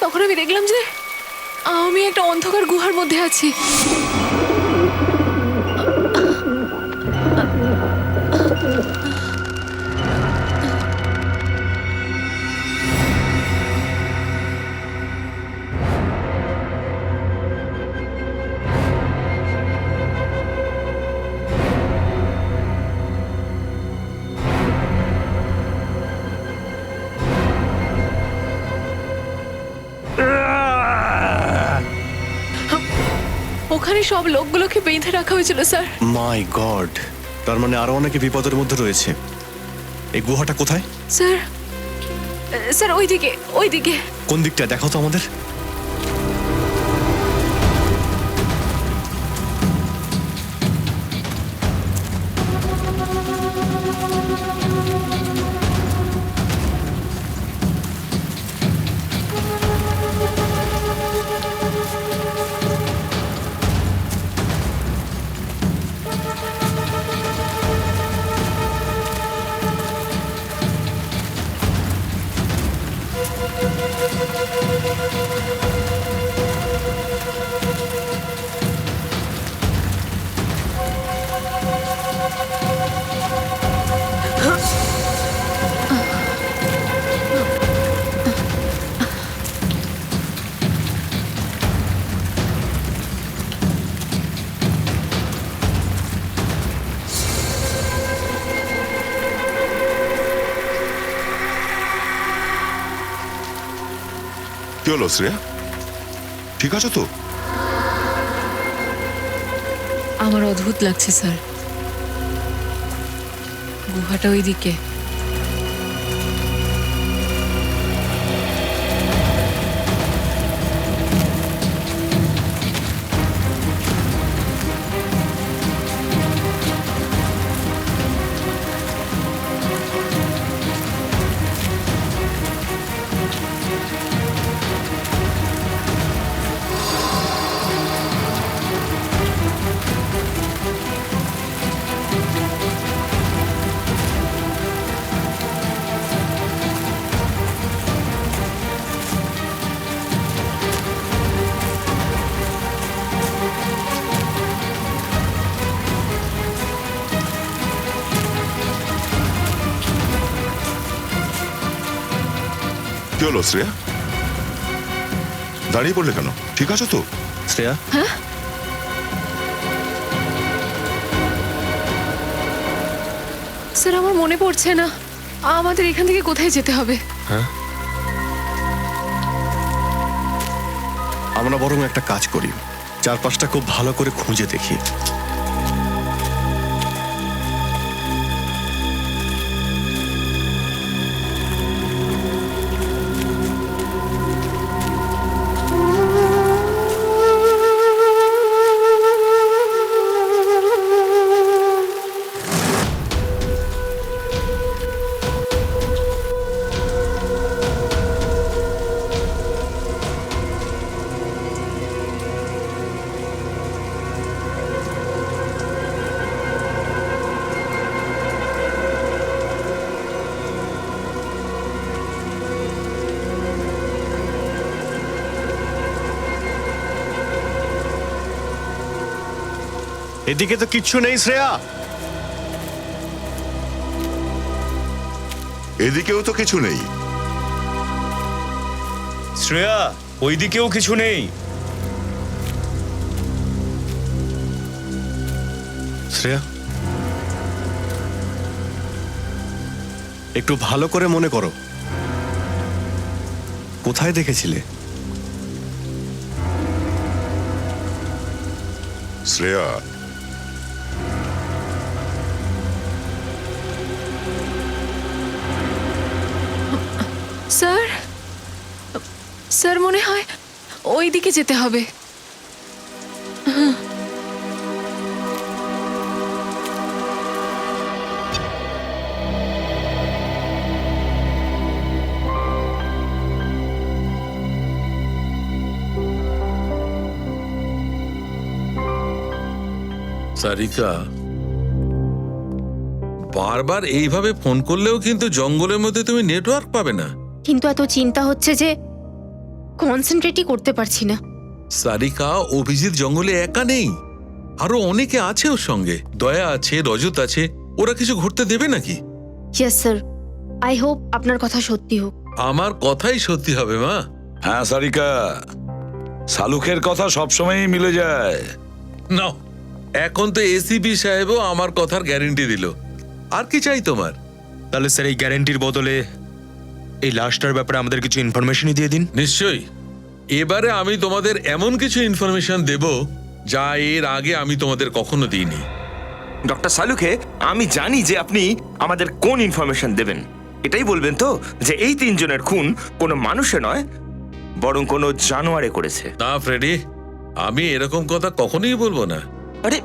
তখন আমি দেখলাম যে আমি একটা অন্ধকার গুহার মধ্যে আছি। ওখানে সব লোকগুলোকে বেঁধে রাখা হয়েছিল স্যার। মাই গড, তার মানে আরো অনেকে বিপদের মধ্যে রয়েছে। এই গুহাটা কোথায়? স্যার স্যার ওইদিকে, ওইদিকে। কোন দিকটা দেখাও তো আমাদের। কি হলো শ্রেয়া, ঠিক আছে তো? আমার অদ্ভুত লাগছে স্যার, গুহাটা ওইদিকে। কি হলো শ্রেয়া, দাঁড়িয়ে পড়লে কেন? ঠিক আছে তো? শ্রেয়া, স্যার আমার মনে পড়ছে না আমাদের এখান থেকে কোথায় যেতে হবে। আমরা বরং একটা কাজ করি, চারপাশটা খুব ভালো করে খুঁজে দেখি। এদিকে তো কিচ্ছু নেই শ্রেয়া। এদিকেও তো কিছু নেই। শ্রেয়া, ওইদিকেও কিছু নেই। শ্রেয়া, একটু ভালো করে মনে করো, কোথায় দেখেছিলে? শ্রেয়া, স্যার, স্যার মনে হয় ওইদিকে যেতে হবে। সারিকা, বারবার এইভাবে ফোন করলেও কিন্তু জঙ্গলের মধ্যে তুমি নেটওয়ার্ক পাবে না। কিন্তু এত চিন্তা হচ্ছে যে কনসেন্ট্রেটই করতে পারছি না। সারিকা, অভিজিৎ জঙ্গলে একা নেই, আরো অনেকে আছে ওর সঙ্গে। দয়া আছে, রজত আছে, ওরা কিছু ঘটতে দেবে নাকি? ইয়েস স্যার, আই হোপ আপনার কথা সত্যি হোক। আমার কথাই সত্যি হবে মা। হ্যাঁ সারিকা, শালুকের কথা সবসময়ই মিলে যায়। নাও, এখন তো এসিপি সাহেবও আমার কথার গ্যারেন্টি দিল। আর কি চাই তোমার? তাহলে স্যার এই গ্যারেন্টির বদলে এই লাশটার ব্যাপারে আমাদের কিছু ইনফরমেশনই দিয়ে দিন। নিশ্চয়ই। এবারে আমি তোমাদের এমন কিছু ইনফরমেশন দেব যা এর আগে আমি তোমাদের কখনো দিইনি। ডক্টর সালুকে, আমি জানি যে আপনি আমাদের কোন ইনফরমেশন দেবেন। এটাই বলবেন তো যে এই তিনজনের খুন কোনো মানুষে নয় বরং কোনো জানোয়ারে করেছে? না ফ্রেডি, আমি এরকম কথা কখনোই বলবো না। আরে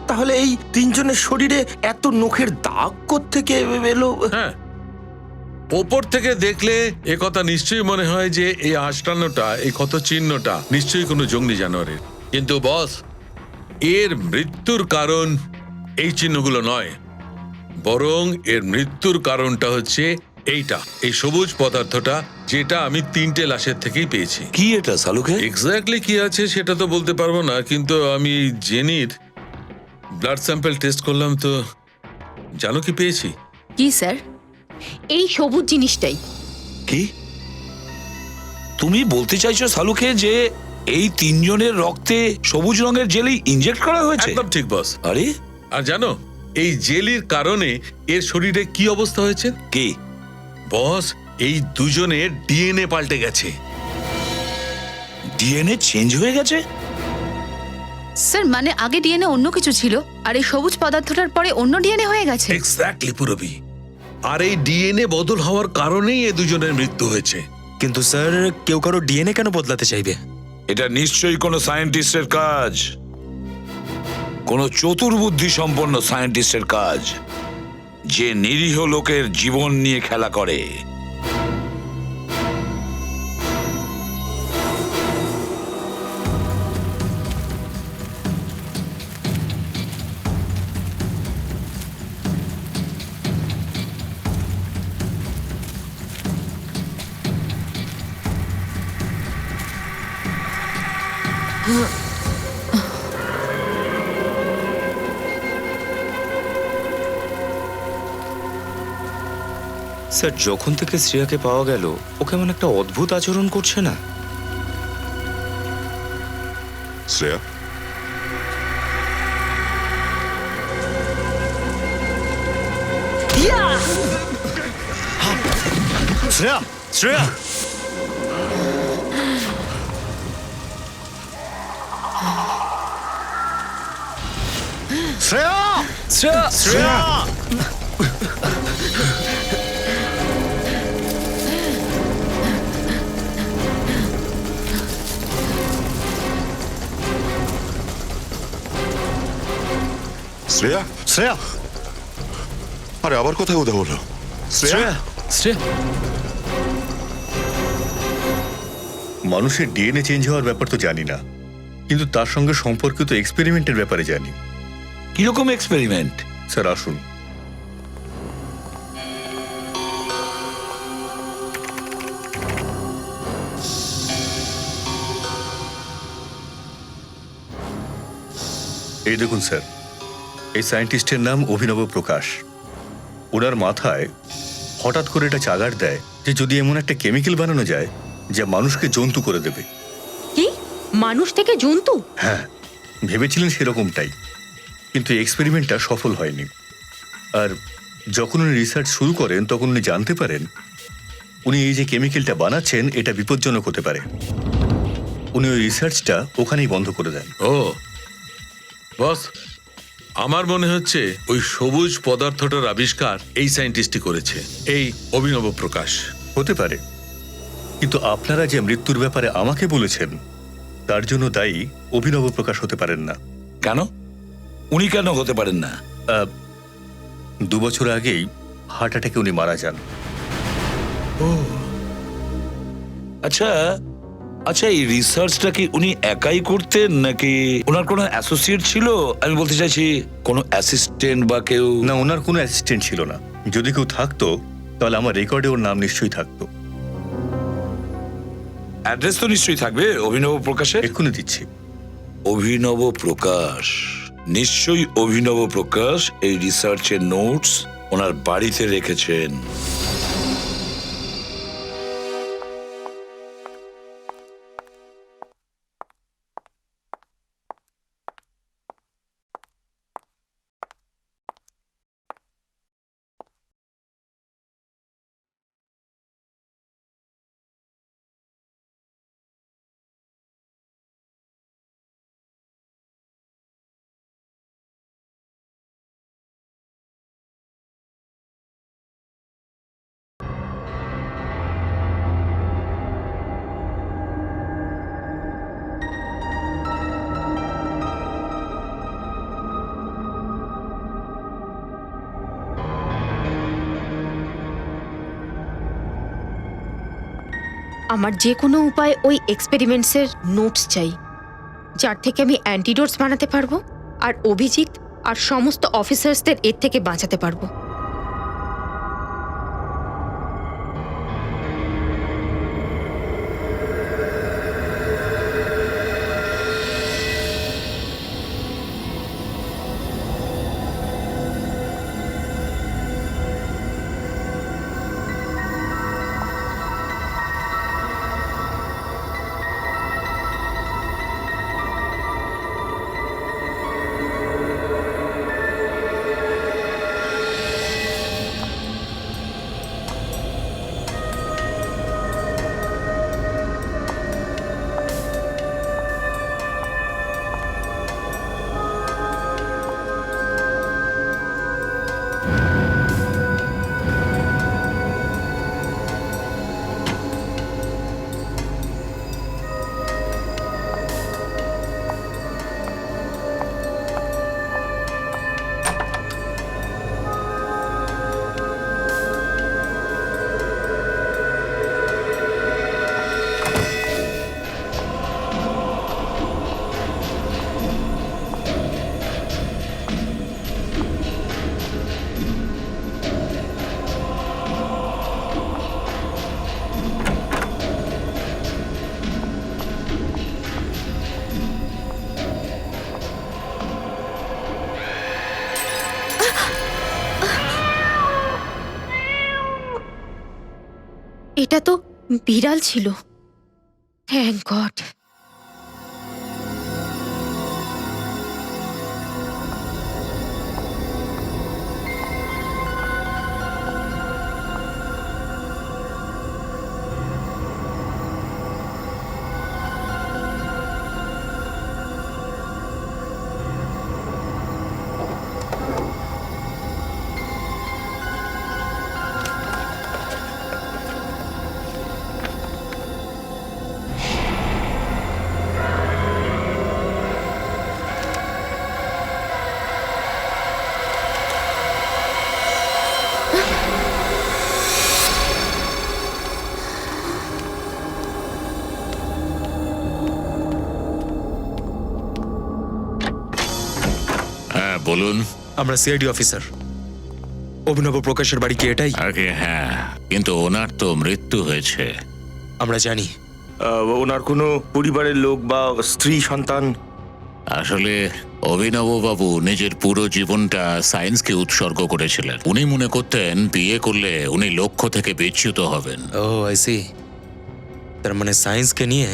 তাহলে এই তিনজনের শরীরে এত নখের দাগ কোত্থেকে এলো? হ্যাঁ, ওপর থেকে দেখলে এ কথা নিশ্চয়ই মনে হয় যে এই আষ্টান্নটা, এই ক্ষত চিহ্নটা নিশ্চয়ই কোনো জঙ্গলি জানোয়ারের। কিন্তু বস, এর মৃত্যুর কারণ এই চিহ্নগুলো নয়, বরং এর মৃত্যুর কারণটা হচ্ছে এইটা, এই সবুজ পদার্থটা যেটা আমি 3টে লাশের থেকেই পেয়েছি। কি এটা সালুকে? এক্স্যাক্টলি কি আছে সেটা তো বলতে পারবো না, কিন্তু আমি জেনির ব্লাড স্যাম্পল টেস্ট করলাম তো জানো কি পেয়েছি? কি স্যার? এই সবুজ জিনিসটাই। কি তুমি বলতে চাইছো সালুকে যে এই 3 জনের রক্তে সবুজ রঙের জেলি ইনজেক্ট করা হয়েছে? একদম ঠিক বস। আরে আর জানো এই জেলির কারণে এর শরীরে কি অবস্থা হয়েছে? কি বস, এই দুজনের ডিএনএ পাল্টে গেছে। ডিএনএ চেঞ্জ হয়ে গেছে? স্যার মানে আগে ডিএনএ অন্য কিছু ছিল আর এই সবুজ পদার্থটার পরে অন্য ডিএনএ হয়ে গেছে। এক্স্যাক্টলি পুরবি। আর এই ডিএনএ বদল হওয়ার কারণেই এই দুজনের মৃত্যু হয়েছে। কিন্তু স্যার কেউ কারো ডিএনএ কেন বদলাতে চাইবে? এটা নিশ্চয়ই কোনো সায়েন্টিস্টের কাজ, কোনো চতুর্বুদ্ধি সম্পন্ন সায়েন্টিস্টের কাজ, যে নিরীহ লোকের জীবন নিয়ে খেলা করে। স্যার যখন থেকে শ্রেয়াকে পাওয়া গেল ও কেমন একটা অদ্ভুত আচরণ করছে না? শ্রেয়া, শ্রেয়া, শ্রেয়া, শ্রেয়া, শ্রেয়া, শ্রেয়া, শ্রেয়া, শ্রেয়া, আরে আবার কোথায় উদা হলো? শ্রেয়া, শ্রেয়া, মানুষের ডিএনএ চেঞ্জ হওয়ার ব্যাপার তো জানি না, কিন্তু তার সঙ্গে সম্পর্কিত এক্সপেরিমেন্টের ব্যাপারে জানি। কিরকম এক্সপেরিমেন্ট? স্যার আসুন। এই দেখুন স্যার, এই সায়েন্টিস্টের নাম অভিনব প্রকাশ। ওনার মাথায় হঠাৎ করে এটা চাগার দেয় যে যদি এমন একটা কেমিক্যাল বানানো যায় যা মানুষকে জন্তু করে দেবে। কি? মানুষ থেকে জন্তু? হ্যাঁ, ভেবেছিলেন সেরকমটাই, কিন্তু এক্সপেরিমেন্টটা সফল হয়নি। আর যখন উনি রিসার্চ শুরু করেন তখন উনি জানতে পারেন উনি এই যে কেমিক্যালটা বানাচ্ছেন এটা বিপজ্জনক হতে পারে। উনি ওই রিসার্চটা ওখানেই বন্ধ করে দেন। ও বস, আমার মনে হচ্ছে ওই সবুজ পদার্থটার আবিষ্কার এই সায়েন্টিস্টই করেছে, এই অভিনব প্রকাশ। হতে পারে, কিন্তু আপনারা যে মৃত্যুর ব্যাপারে আমাকে বলেছেন তার জন্য দায়ী অভিনব প্রকাশ হতে পারেন না। কেন? উনি কেন হতে পারেন না? 2 বছর আগেই হার্ট অ্যাটাকে উনি মারা যান। ও আচ্ছা আচ্ছা, এই রিসার্চটা কি উনি একাই করতেন নাকি ওনার কোনো অ্যাসোসিয়েট ছিল? আমি বলতে চাইছি কোনো অ্যাসিস্ট্যান্ট বা কেউ? না, ওনার কোনো অ্যাসিস্ট্যান্ট ছিল না। যদি কেউ থাকতো তাহলে আমার রেকর্ডে ওর নাম নিশ্চয়ই থাকতো। অ্যাড্রেস তো নিশ্চয়ই থাকবে অভিনব প্রকাশের। এক্ষুনি দিচ্ছি। অভিনব প্রকাশ, নিশ্চয়ই অভিনব প্রকাশ এই রিসার্চের নোটস ওনার বাড়িতে রেখেছেন। আমার যে কোনো উপায় ওই এক্সপেরিমেন্টসের নোটস চাই, যার থেকে আমি অ্যান্টিডোটস বানাতে পারবো আর অভিজিৎ আর সমস্ত অফিসার্সদের এর থেকে বাঁচাতে পারবো। এটা তো বিড়াল ছিল। Thank god. হ্যাঁ বলুন। আমরা সিআইডি অফিসার। অভিনব প্রকাশের বাড়ি কি এটাই? আগে হ্যাঁ, কিন্তু ওনার তো মৃত্যু হয়েছে। আমরা জানি। ওনার কোনো পরিবারের লোক বা স্ত্রী সন্তান? আসলে অভিনববাবু নিজের পুরো জীবনটা সায়েন্সকে উৎসর্গ করেছিলেন। উনি মনে করতেন বিয়ে করলে উনি লক্ষ্য থেকে বিচ্যুত হবেন। ও আই সি। তার মানে সায়েন্সকে নিয়ে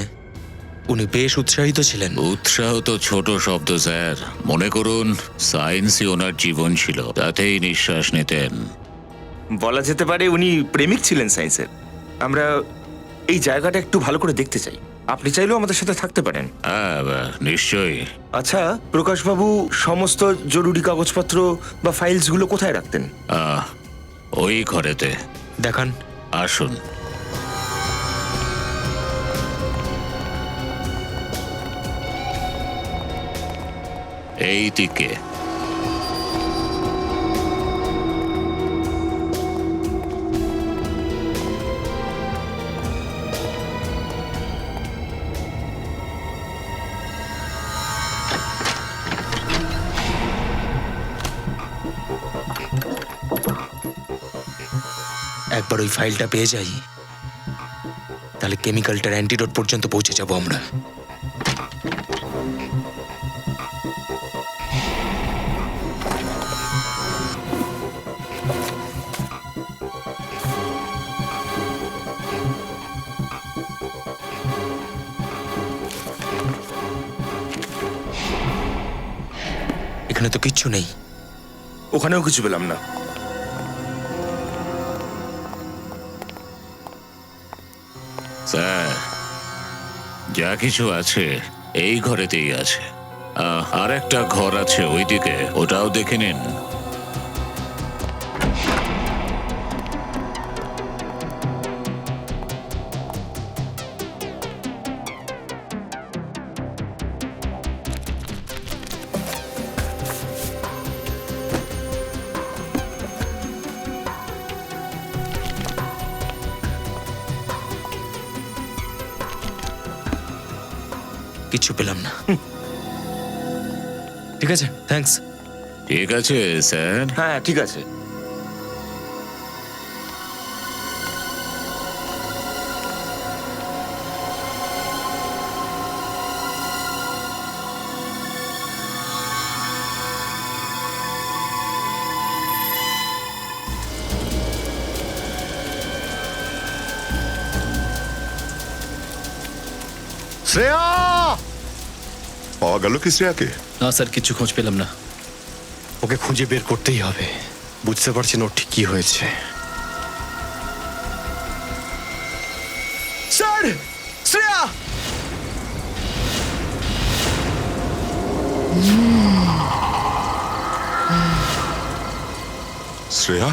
উনি বেশ উৎসাহিত ছিলেন। উৎসাহ তো ছোট শব্দ স্যার, মনে করুন সায়েন্সই ওনার জীবন ছিল, তাতেই নিঃশ্বাস নিতেন। বলা যেতে পারে উনি প্রেমিক ছিলেন সায়েন্সের। আমরা এই জায়গাটা একটু ভালো করে দেখতে চাই। আপনি চাইলেও আমাদের সাথে থাকতে পারেন। হ্যাঁ নিশ্চয়ই। আচ্ছা প্রকাশবাবু, সমস্ত জরুরি কাগজপত্র বা ফাইলসগুলো কোথায় রাখতেন? ওই ঘরেতে। দেখান। আসুন। এই দিকে। একবার ওই ফাইলটা পেয়ে যাই, তাহলে কেমিক্যালটার অ্যান্টিডোট পর্যন্ত পৌঁছে যাব আমরা। এখানে তো কিচ্ছু নেই। ওখানেও কিছু পেলাম না। স্যার যা কিছু আছে এই ঘরেতেই আছে। আর একটা ঘর আছে ওইদিকে, ওটাও দেখে নিন। কিচ্ছু পেলাম না। ঠিক আছে, থ্যাঙ্কস। ঠিক আছে স্যার। হ্যাঁ ঠিক আছে। শ্রেয়া! পাওয়া গেল কি শ্রেয়াকে? না স্যার, কিছু খোঁজ পেলাম না। ওকে খুঁজে বের করতেই হবে। বুঝতে পারছি না ওর ঠিক কি হয়েছে। স্যার, শ্রেয়া! শ্রেয়া?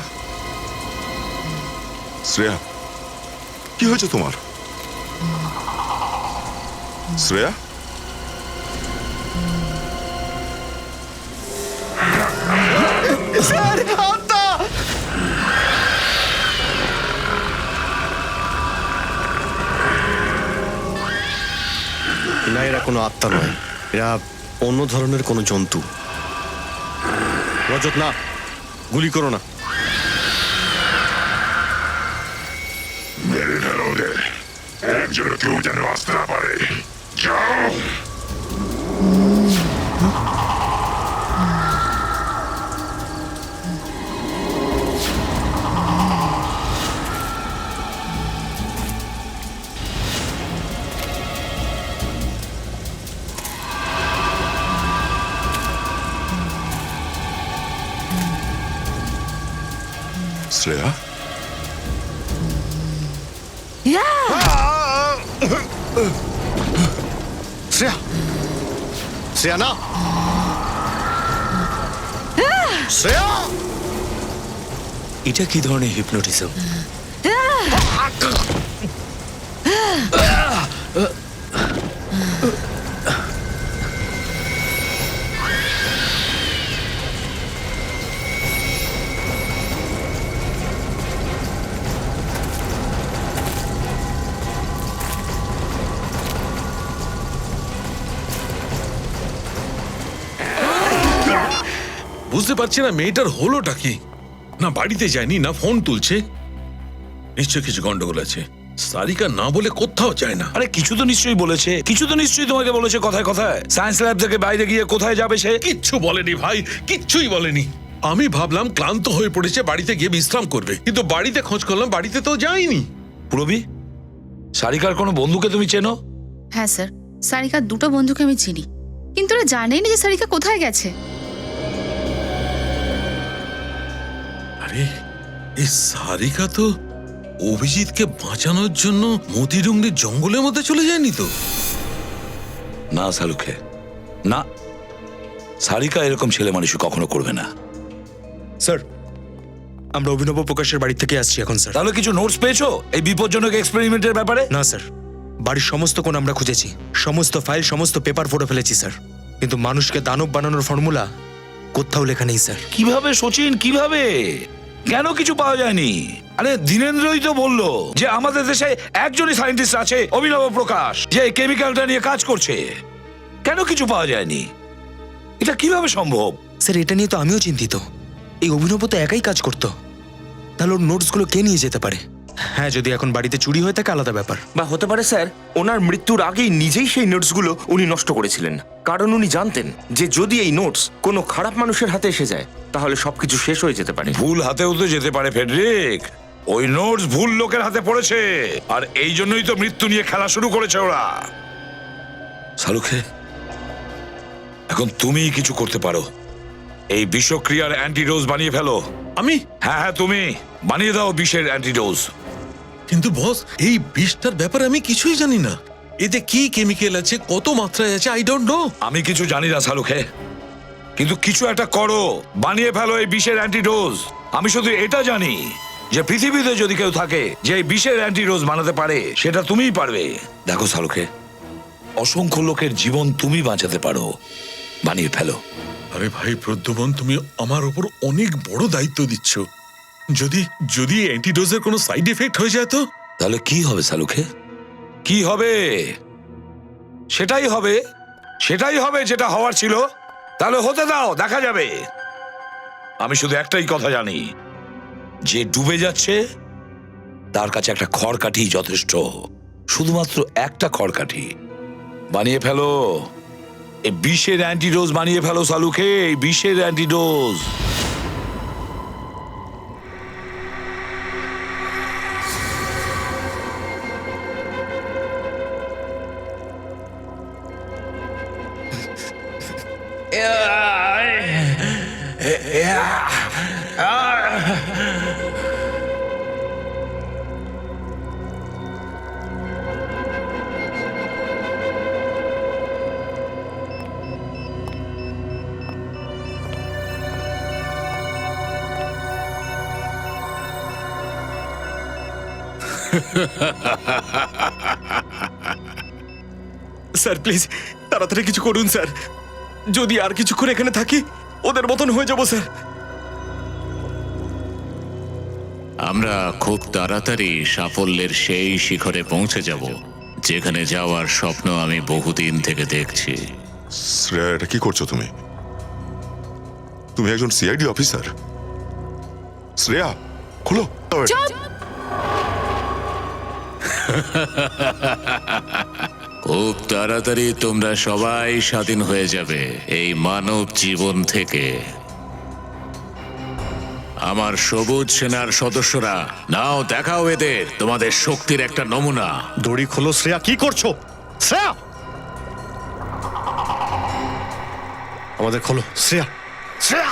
শ্রেয়া, কি হয়েছে তোমার? শ্রেয়া? স্যার, আত্মা! না, এরা কোনো আত্মা নয়, এরা অন্য ধরনের কোনো জন্তু। রজত, না, গুলি করো না। মেরে ফেলো ওদের, একজনে কেউ যেন আসতে না পারে। যাও। শ্রেয়া শ্রেয়া শ্রেয়া না শ্রেয়া এটা কি ধরনের হিপনোটিজম? বুঝতে পারছি না মেয়েটার হলোটা কি। না বাড়িতে যায়নি, না ফোন তুলছে। নিশ্চয় কিছু গন্ডগোল আছে। সারিকা না বলে কোথাও যায় না। আরে কিছু তো নিশ্চয়ই বলেছে, কিছু তো নিশ্চয়ই তোমাকে বলেছে কথায় কথায়। সায়েন্স ল্যাব থেকে বাইরে গিয়ে কোথায় যাবে সে? কিচ্ছু বলেনি ভাই, কিচ্ছুই বলেনি। আমি ভাবলাম ক্লান্ত হয়ে পড়েছে, বাড়িতে গিয়ে বিশ্রাম করবে, কিন্তু বাড়িতে খোঁজ করলাম, বাড়িতে তো যায়নি। পুরবি, সারিকার কোনো বন্ধুকে তুমি চেনো? হ্যাঁ স্যার, সারিকার দুটো বন্ধুকে আমি চিনি, কিন্তু ওরা জানেই না যে সারিকা কোথায় গেছে। আরে এই সারিকা তো অভিজিৎকে বাঁচানোর জন্য মতিডুঙ্গরির জঙ্গলের মধ্যে চলে যায়নি তো? না সালুখে, না, সারিকা এরকম ছেলে মানুষ কখনো করবে না। স্যার, আমরা অভিনব প্রকাশের বাড়ি থেকে আসছি এখন স্যার। তাহলে কিছু নোটস পেয়েছো এই বিপজ্জনক এক্সপেরিমেন্টের ব্যাপারে? না স্যার, বাড়ির সমস্ত কোণ আমরা খুঁজেছি, সমস্ত ফাইল, সমস্ত পেপার ফটো ফেলেছি স্যার, কিন্তু মানুষকে দানব বানানোর ফর্মুলা কোথাও লেখা নেই স্যার। কিভাবে সচিন, কিভাবে, কেন কিছু পাওয়া যায়নি? আরে দীনেন্দ্রই তো বললো যে আমাদের দেশে একজনই সায়েন্টিস্ট আছে, অভিনব প্রকাশ, যে কেমিক্যালটা নিয়ে কাজ করছে। কেন কিছু পাওয়া যায়নি? এটা কিভাবে সম্ভব? স্যার, এটা নিয়ে তো আমিও চিন্তিত। এই অভিনব তো একাই কাজ করতো, তাহলে ওর নোটসগুলো কে নিয়ে যেতে পারে? হ্যাঁ, যদি এখন বাড়িতে চুরি হয়ে থাকে আলাদা ব্যাপার। বা হতে পারে স্যার, ওনার মৃত্যুর আগেই নিজেই সেই নোটসগুলো উনি নষ্ট করেছিলেন, কারণ উনি জানতেন যে যদি এই নোটস কোনো খারাপ মানুষের হাতে এসে যায় তাহলে সবকিছু শেষ হয়ে যেতে পারে। ভুল হাতেও তো যেতে পারে ফেডরিক। ওই নোটস ভুল লোকের হাতে পড়েছে, আর এই জন্যই তো মৃত্যু নিয়ে খেলা শুরু করেছে ওরা। সালুখে, এখন তুমিই কিছু করতে পারো। এই বিষক্রিয়ার অ্যান্টিডোজ বানিয়ে ফেলো। আমি? হ্যাঁ হ্যাঁ, তুমি বানিয়ে দাও বিষের অ্যান্টিডোজ। কিন্তু বস, এই বিষটার ব্যাপারে আমি কিছুই জানি না। এতে কি কেমিক্যাল আছে, কত মাত্রায় আছে, আই ডোন্ট নো। আমি কিছু জানি না সালুখে, কিন্তু কিছু একটা করো, বানিয়ে ফেলো এই বিষের অ্যান্টিডোজ। আমি শুধু এটা জানি যে পৃথিবীতে যদি কেউ থাকে যে এই বিষের অ্যান্টিডোজ বানাতে পারে, সেটা তুমিই পারবে। দেখো সালুখে, অসংখ্য লোকের জীবন তুমি বাঁচাতে পারো, বানিয়ে ফেলো। আরে ভাই প্রদ্যুমন, তুমি আমার উপর অনেক বড় দায়িত্ব দিচ্ছ। যদি যদি অ্যান্টিডোজের কোনো সাইড এফেক্ট হয়ে যায় তো? তাহলে কি হবে সালুখে? কি হবে? সেটাই হবে, সেটাই হবে যেটা হওয়ার ছিল। তাহলে হতে দাও, দেখা যাবে। আমি শুধু একটাই কথা জানি, যে ডুবে যাচ্ছে তার কাছে একটা খড়কাঠি যথেষ্ট, শুধুমাত্র একটা খড়কাঠি। বানিয়ে ফেলো এই বিষের অ্যান্টিডোজ, বানিয়ে ফেলো সালুখে, এই বিষের অ্যান্টিডোজ। স্যার প্লিজ তাড়াতাড়ি কিছু করুন স্যার, যদি আর কিছুক্ষণ এখানে থাকি ওদের মতন হয়ে যাবো স্যার। আমরা খুব তাড়াতাড়ি সাফল্যের সেই শিখরে পৌঁছে যাব যেখানে যাওয়ার স্বপ্ন আমি বহুদিন থেকে দেখছি। শ্রেয়া, এটা কি করছো তুমি? তুমি একজন সিআইডি অফিসার। শ্রেয়া, খোলো। খুব তাড়াতাড়ি তোমরা সবাই স্বাধীন হয়ে যাবে এই মানব জীবন থেকে। আমার সবুজ সেনার সদস্যরা, নাও দেখাও এদের তোমাদের শক্তির একটা নমুনা। দড়ি খোলো শ্রেয়া, কি করছো? শ্রেয়া, আমাদের খোলো শ্রেয়া। শ্রেয়া,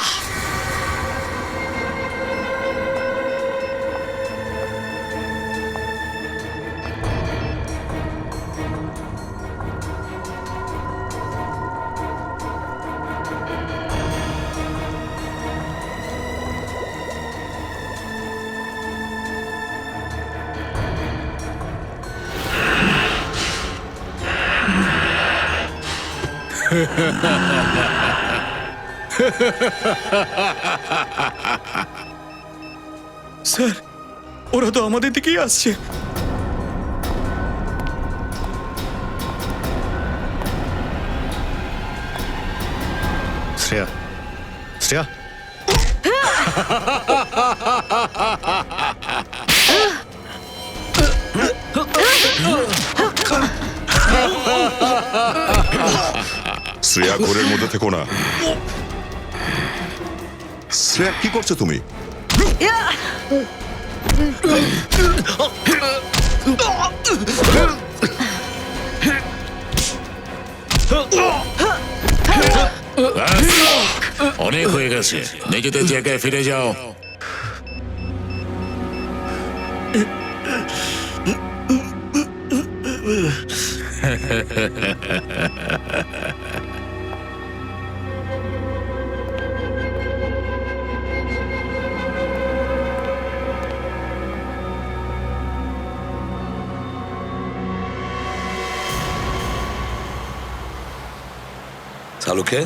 স্যার ওরা তো আমাদের দিকেই আসছে। শ্রেয়া শ্রেয়া শ্রেয়া ঘোরের মধ্যে থেকো না। শ্রেয়া কি করছো তুমি? অনেক হয়ে গেছে, নিজেদের জায়গায় ফিরে যাও। শালুকে,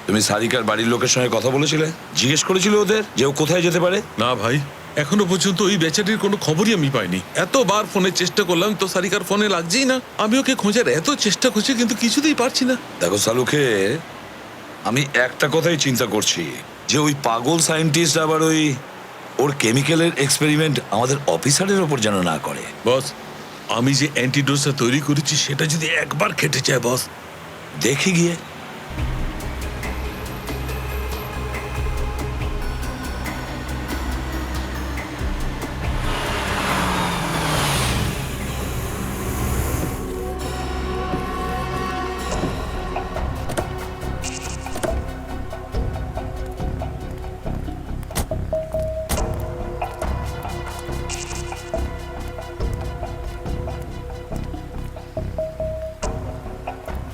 তুমি সারিকার বাড়ির লোকের সঙ্গে কথা বলেছিলে? জিজ্ঞেস করেছিলে ওদের যে ও কোথায় যেতে পারে? না ভাই, এখনো পর্যন্ত ওই বেচারির কোনো খবরই আমি পাইনি। এতবার ফোনে চেষ্টা করলাম তো সারিকার ফোনে লাগছেই না। আমি ওকে খোঁজার এত চেষ্টা করছি কিন্তু কিছুতেই পারছি না। দেখো শালুকে, আমি একটা কথাই চিন্তা করছি যে ওই পাগল সায়েন্টিস্ট আবার ওর কেমিক্যালের এক্সপেরিমেন্ট আমাদের অফিসারের ওপর যেন না করে। বস, আমি যে অ্যান্টিডোজটা তৈরি করেছি সেটা যদি একবার খেটে যায় বস। দেখে গিয়ে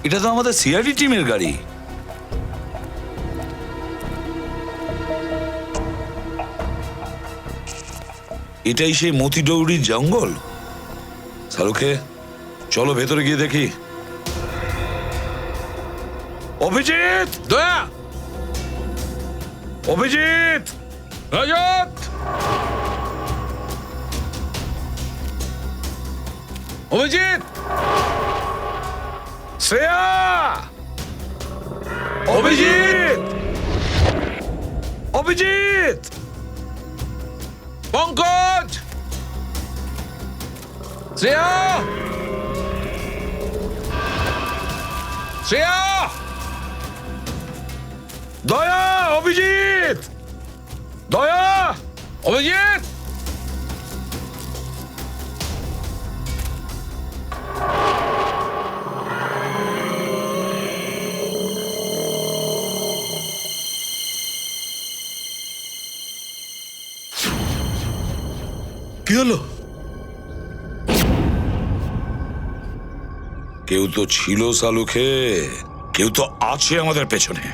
এটা তো আমাদের সিআইডি টিমের গাড়ি। এটাই সেই মতিডৌরির জঙ্গল। শালুকে, চলো ভেতরে গিয়ে দেখি। অভিজিৎ, দয়া, অভিজিৎ, রজত, অভিজিৎ, শ্রেয়া, অভিজিৎ, অভিজিৎ, পঙ্কজ, শ্রেয়া, শ্রেয়া, দয়া, অভিজিৎ, দয়া, অভিজিৎ। কি হলো? কেউ তো ছিল শালুকে, কেউ তো আছে আমাদের পেছনে।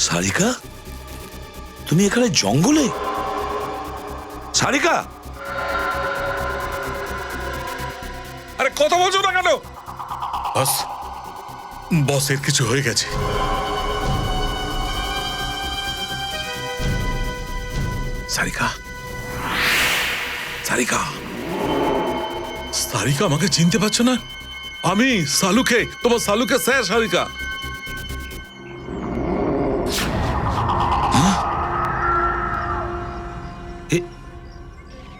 সারিকা, তুমি এখানে জঙ্গলে? সারিকা, আরে কথা বলছো না কেন? বস, বসের কিছু হয়ে গেছে। সারিকা, সারিকা, সারিকা, আমাকে চিনতে পারছো না? আমি সালুকে, তোমার সালুকে স্যার। সারিকা,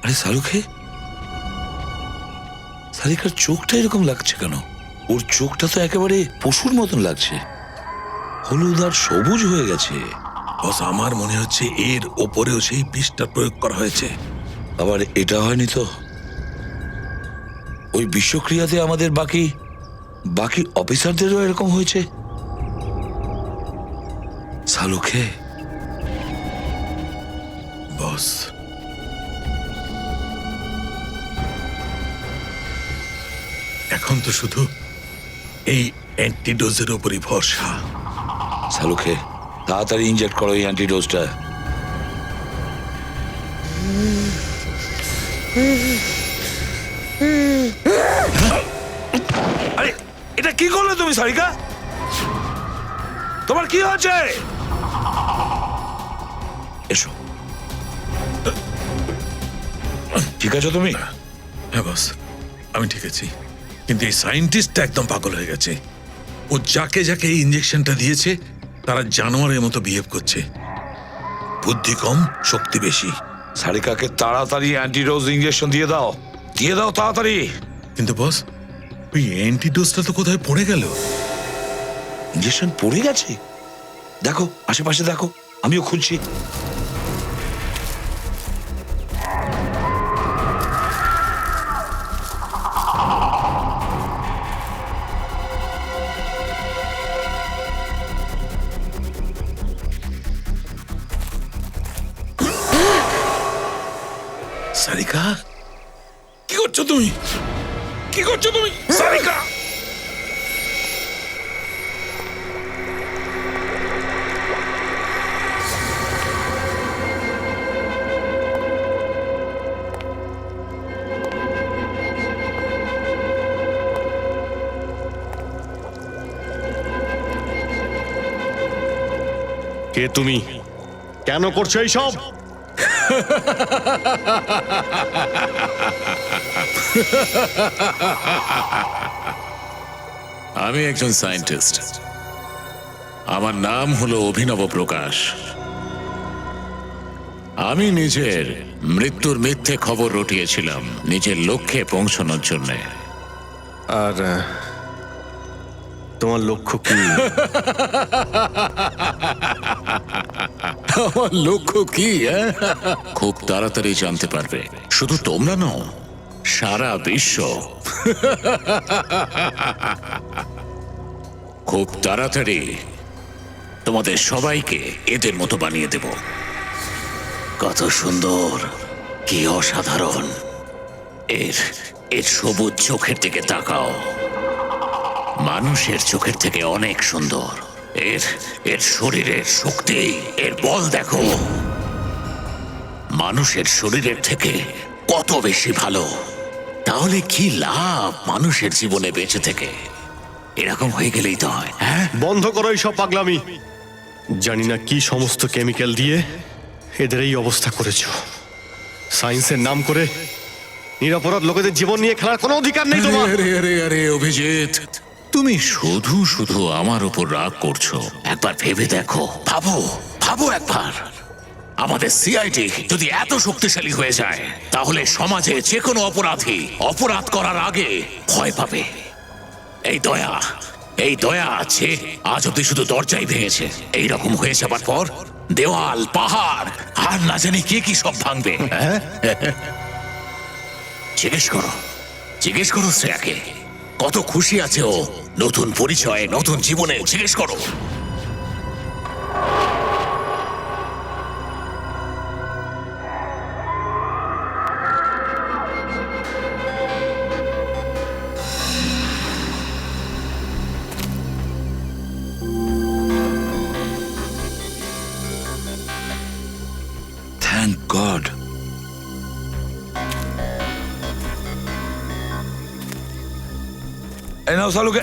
আরে শালুকে, সারিকার চোখটা এরকম লাগছে কেন? ওর চোখটা তো একেবারে পশুর মতন লাগছে, হলুদ আর সবুজ হয়ে গেছে। বস, আমার মনে হচ্ছে এর ওপরেও সেই বিষটা প্রয়োগ করা হয়েছে। আবার এটা হয়নি তো? ওই বিষক্রিয়াতে আমাদের বাকি অফিসারদেরও এরকম হয়েছে। সালুকে বস, এখন তো শুধু এই অ্যান্টিডোজের উপরই ভরসা। সালুকে তাড়াতাড়ি ইনজেক্ট করো এই অ্যান্টিডোজটা। আরে এটা কি করলে তুমি সারিকা? তোমার কি হয়েছে? এসো। ঠিক আছো তুমি? হ্যাঁ বস, আমি ঠিক আছি, কিন্তু এই সায়েন্টিস্টটা একদম পাগল হয়ে গেছে। ও যাকে যাকে এই ইঞ্জেকশনটা দিয়েছে তারা জানোয়ারের মতো বিহেভ করছে। বুদ্ধি কম, শক্তি বেশি। সারিকাকে তাড়াতাড়ি অ্যান্টিডোজ ইঞ্জেকশন দিয়ে দাও, দিয়ে দাও তাড়াতাড়ি। কিন্তু বস, ওই অ্যান্টিডোজটা তো কোথায় পড়ে গেল? ইঞ্জেকশন পড়ে গেছে? দেখো আশেপাশে দেখো, আমিও খুঁজছি। সারিকা, কি করছো তুমি? কি করছো তুমি সারিকা? কে তুমি? কেন করছো এইসব? আমি একজন সায়েন্টিস্ট। আমার নাম হলো অভিনব প্রকাশ। আমি নিজের মৃত্যুর মিথ্যে খবর রটিয়েছিলাম নিজের লক্ষ্যে পৌঁছানোর জন্য। আর তোমার লক্ষ্য কি? আমার লক্ষ্য কি? খুব তাড়াতাড়ি জানতে পারবে। শুধু তোমরা নও, সারা বিশ্ব। খুব তাড়াতাড়ি তোমাদের সবাইকে এদের মতো বানিয়ে দেব। কত সুন্দর, কি অসাধারণ! এর এর সবুজ চোখের দিকে তাকাও, মানুষের চোখের থেকে অনেক সুন্দর। এর এর শরীরের শক্তি, এর বল দেখো, মানুষের শরীরের থেকে কত বেশি ভালো। তাহলে কি লাভ মানুষের জীবনে বেঁচে থেকে? এরকম হয়ে গেলেই তো হয়। হ্যাঁ, বন্ধ করো এইসব পাগলামি। জানি না কি সমস্ত কেমিক্যাল দিয়ে এদের এই অবস্থা করেছো। সায়েন্সের নাম করে নিরপরাধ লোকেদের জীবন নিয়ে খেলার কোনো অধিকার নেই তোমার। আরে আরে আরে অভিজিৎ, তুমি শুধু শুধু আমার উপর রাগ করছো। একবার ভেবে দেখো, ভাবো ভাবো একবার। আমাদের সিআইডি যদি এত শক্তিশালী হয়ে যায়, তাহলে সমাজে যে কোনো অপরাধী অপরাধ করার আগে ভয় পাবে। এই দয়া আছে আজ অব্দি শুধু দরজাই ভেঙেছে। এইরকম হয়ে যাবার পর দেওয়াল, পাহাড় আর না জানি কে কি সব ভাঙবে। জিজ্ঞেস করো শ্রেয়াকে, কত খুশি আছে ও নতুন পরিচয়ে, নতুন জীবনে। জিজ্ঞেস করো। Thank god. এই নাও সালুকে।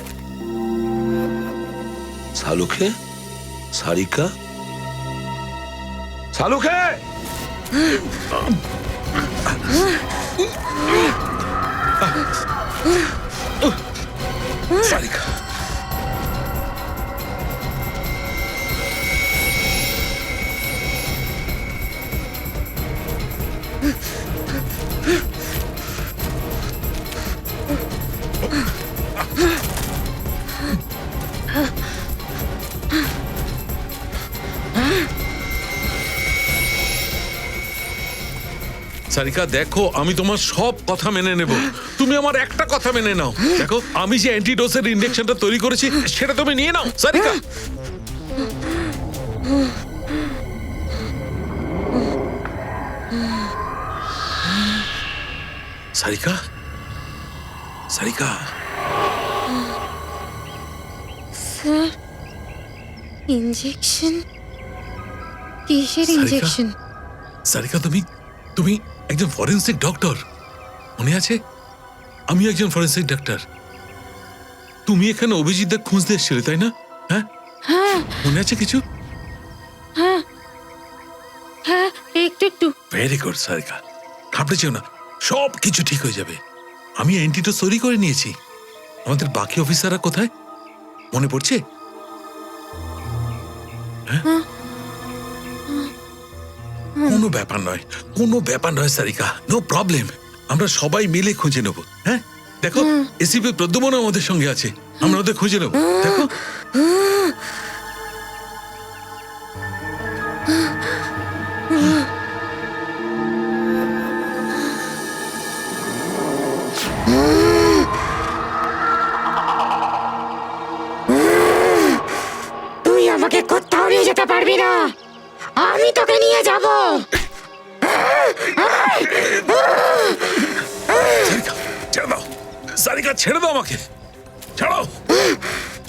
সালুকে? সারিকা? সালুকে! সারিকা, সারিকা দেখো, আমি তোমার সব কথা মেনে নেব, তুমি আমার একটা কথা মেনে নাও। দেখো, আমি যে অ্যান্টিডোসের ইনজেকশনটা তৈরি করেছি সেটা তুমি নিয়ে নাও সারিকা। সারিকা, সারিকা, স্যার ইঞ্জেকশন কিসের সারিকা? ইঞ্জেকশন? সারিকা, তুমি তুমি একজন ফরেন্সিক ডক্টর, মনে আছে? আমি একজন ফরেন্সিক ডাক্তার। তুমি এখানে অভিজিৎদের খুঁজতে এসেছিলে, তাই না? হ্যাঁ, হ্যাঁ মনে আছে কিছু? হ্যাঁ হ্যাঁ একটু একটু। ভেরি গুড সারিকা, ঘাবড়ে যেও না, সব কিছু ঠিক হয়ে যাবে। আমি অ্যান্টিডোট তৈরি করে নিয়েছি। আমাদের বাকি অফিসাররা কোথায়, মনে পড়ছে? হ্যাঁ? কোনো ব্যাপার নয়, কোনো ব্যাপার নয় সারিকা, নো প্রবলেম। আমরা সবাই মিলে খুঁজে নেব। হ্যাঁ, দেখো এসিপি প্রদ্যুম্ন আমাদের সঙ্গে আছে, আমরা ওদের খুঁজে নেব। দেখো তুই আমাকে কোথাও নিয়ে যেতে পারবি না, আমি তোকে নিয়ে যাব। সারিকা, ছেড়ে দাও, সারিকা ছেড়ে দাও আমাকে, ছাড়ো,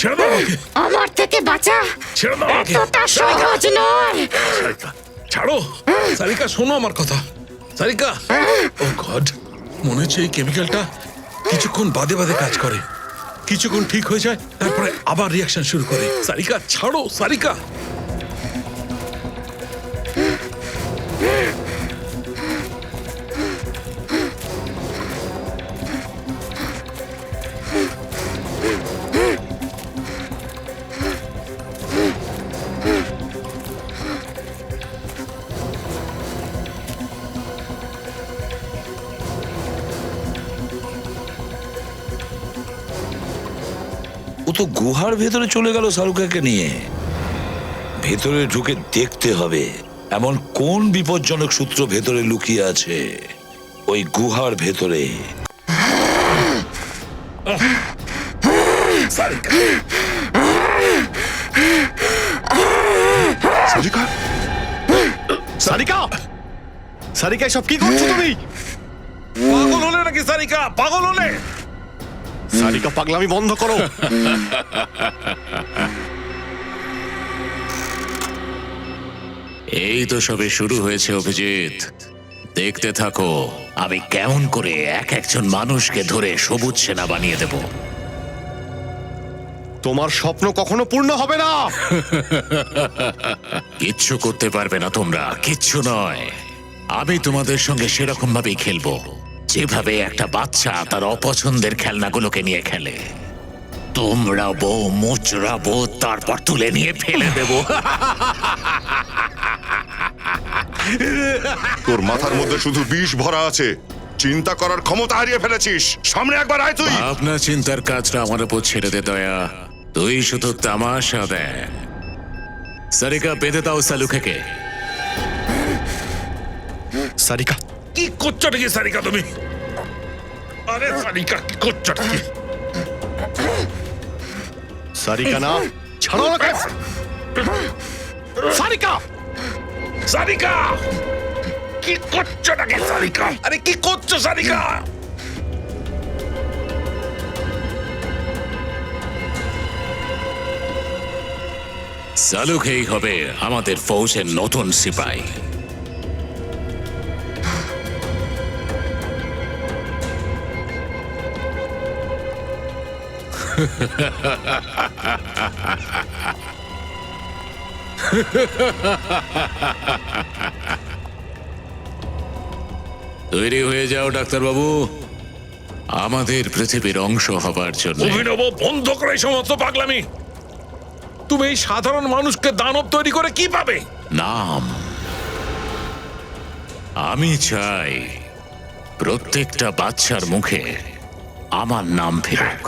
ছেড়ে দাও আমাকে, আমার থেকে বাঁচা ছেড়ে দাও আমাকে, এতটা সহজ নয়। সারিকা ছাড়ো, সারিকা শোনো আমার কথা, সারিকা। ও গড, মনে হচ্ছে এই কেমিক্যালটা কিছুক্ষণ বাদে বাদে কাজ করে, কিছুক্ষণ ঠিক হয়ে যায়, তারপরে আবার রিয়াকশন শুরু করে। সারিকা ছাড়ো, সারিকা। ও তো গুহার ভেতরে চলে গেল শাহরুখকে নিয়ে। ভেতরে ঢুকে দেখতে হবে এমন কোন বিপজ্জনক সূত্র ভেতরে লুকিয়ে আছে ওই গুহার ভেতরে। সারিকা, সারিকা, সারিকা, এসব কি করছো তুমি? পাগল হলে নাকি সারিকা, পাগল হলে? সারিকা, পাগলামি বন্ধ করো। এই তো সবে শুরু হয়েছে অভিজিৎ, দেখতে থাকো আমি কেমন করে এক একজন মানুষকে ধরে সবুজ সেনা বানিয়ে দেব। তোমার স্বপ্ন কখনো পূর্ণ হবে না। কিচ্ছু করতে পারবে না তোমরা, কিচ্ছু নয়। আমি তোমাদের সঙ্গে সেরকম ভাবেই খেলবো যেভাবে একটা বাচ্চা তার অপছন্দের খেলনাগুলোকে নিয়ে খেলে। তোমরাবো, মুচড়াবো, তারপর তুলে নিয়ে ফেলে দেবো। তোর মাথার মধ্যে শুধু বিষ ভরা আছে, চিন্তা করার ক্ষমতা হারিয়ে ফেলেছিস। সামনে একবার আয় তুই। আপনার চিন্তার কাজটা আমার উপর ছেড়ে দে দয়া, তুই শুধু তামাশা দে। সারিকা, বেঁধে দাও সালুখেকে। সারিকা, কি করছো নাকি সারিকা তুমি? আরে সারিকা, কি করছো নাকি? সারিকা না, ছাড়ো আমাকে। সারিকা, সারিকা, কি করছো নাকি সারিকা? আরে কি করছো সারিকা? সালুখেই হবে আমাদের ফৌজের নতুন সিপাহী। তৈরি হয়ে যাও ডাক্তারবাবু, আমাদের পৃথিবীর অংশ হবার জন্য। অভিনব, বন্ধ করে এই সমস্ত পাগলামি। তুমি এই সাধারণ মানুষকে দানব তৈরি করে কি পাবে? নাম। আমি চাই প্রত্যেকটা বাচ্চার মুখে আমার নাম ফেরুক।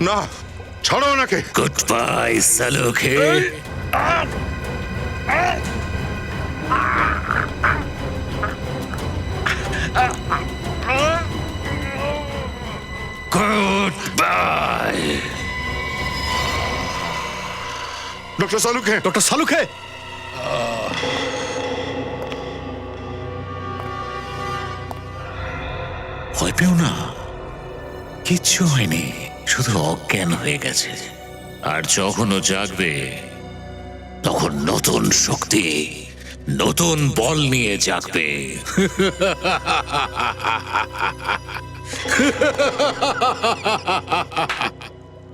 না, ছাড়ো ওনাকে। Good bye Salukhe. Good bye. Doctor Salukhe, doctor Salukhe, ভয় পেও না, কিচ্ছু হয়নি, শুধু অজ্ঞান হয়ে গেছে। আর যখন ও জাগবে তখন নতুন শক্তি, নতুন বল নিয়ে জাগবে।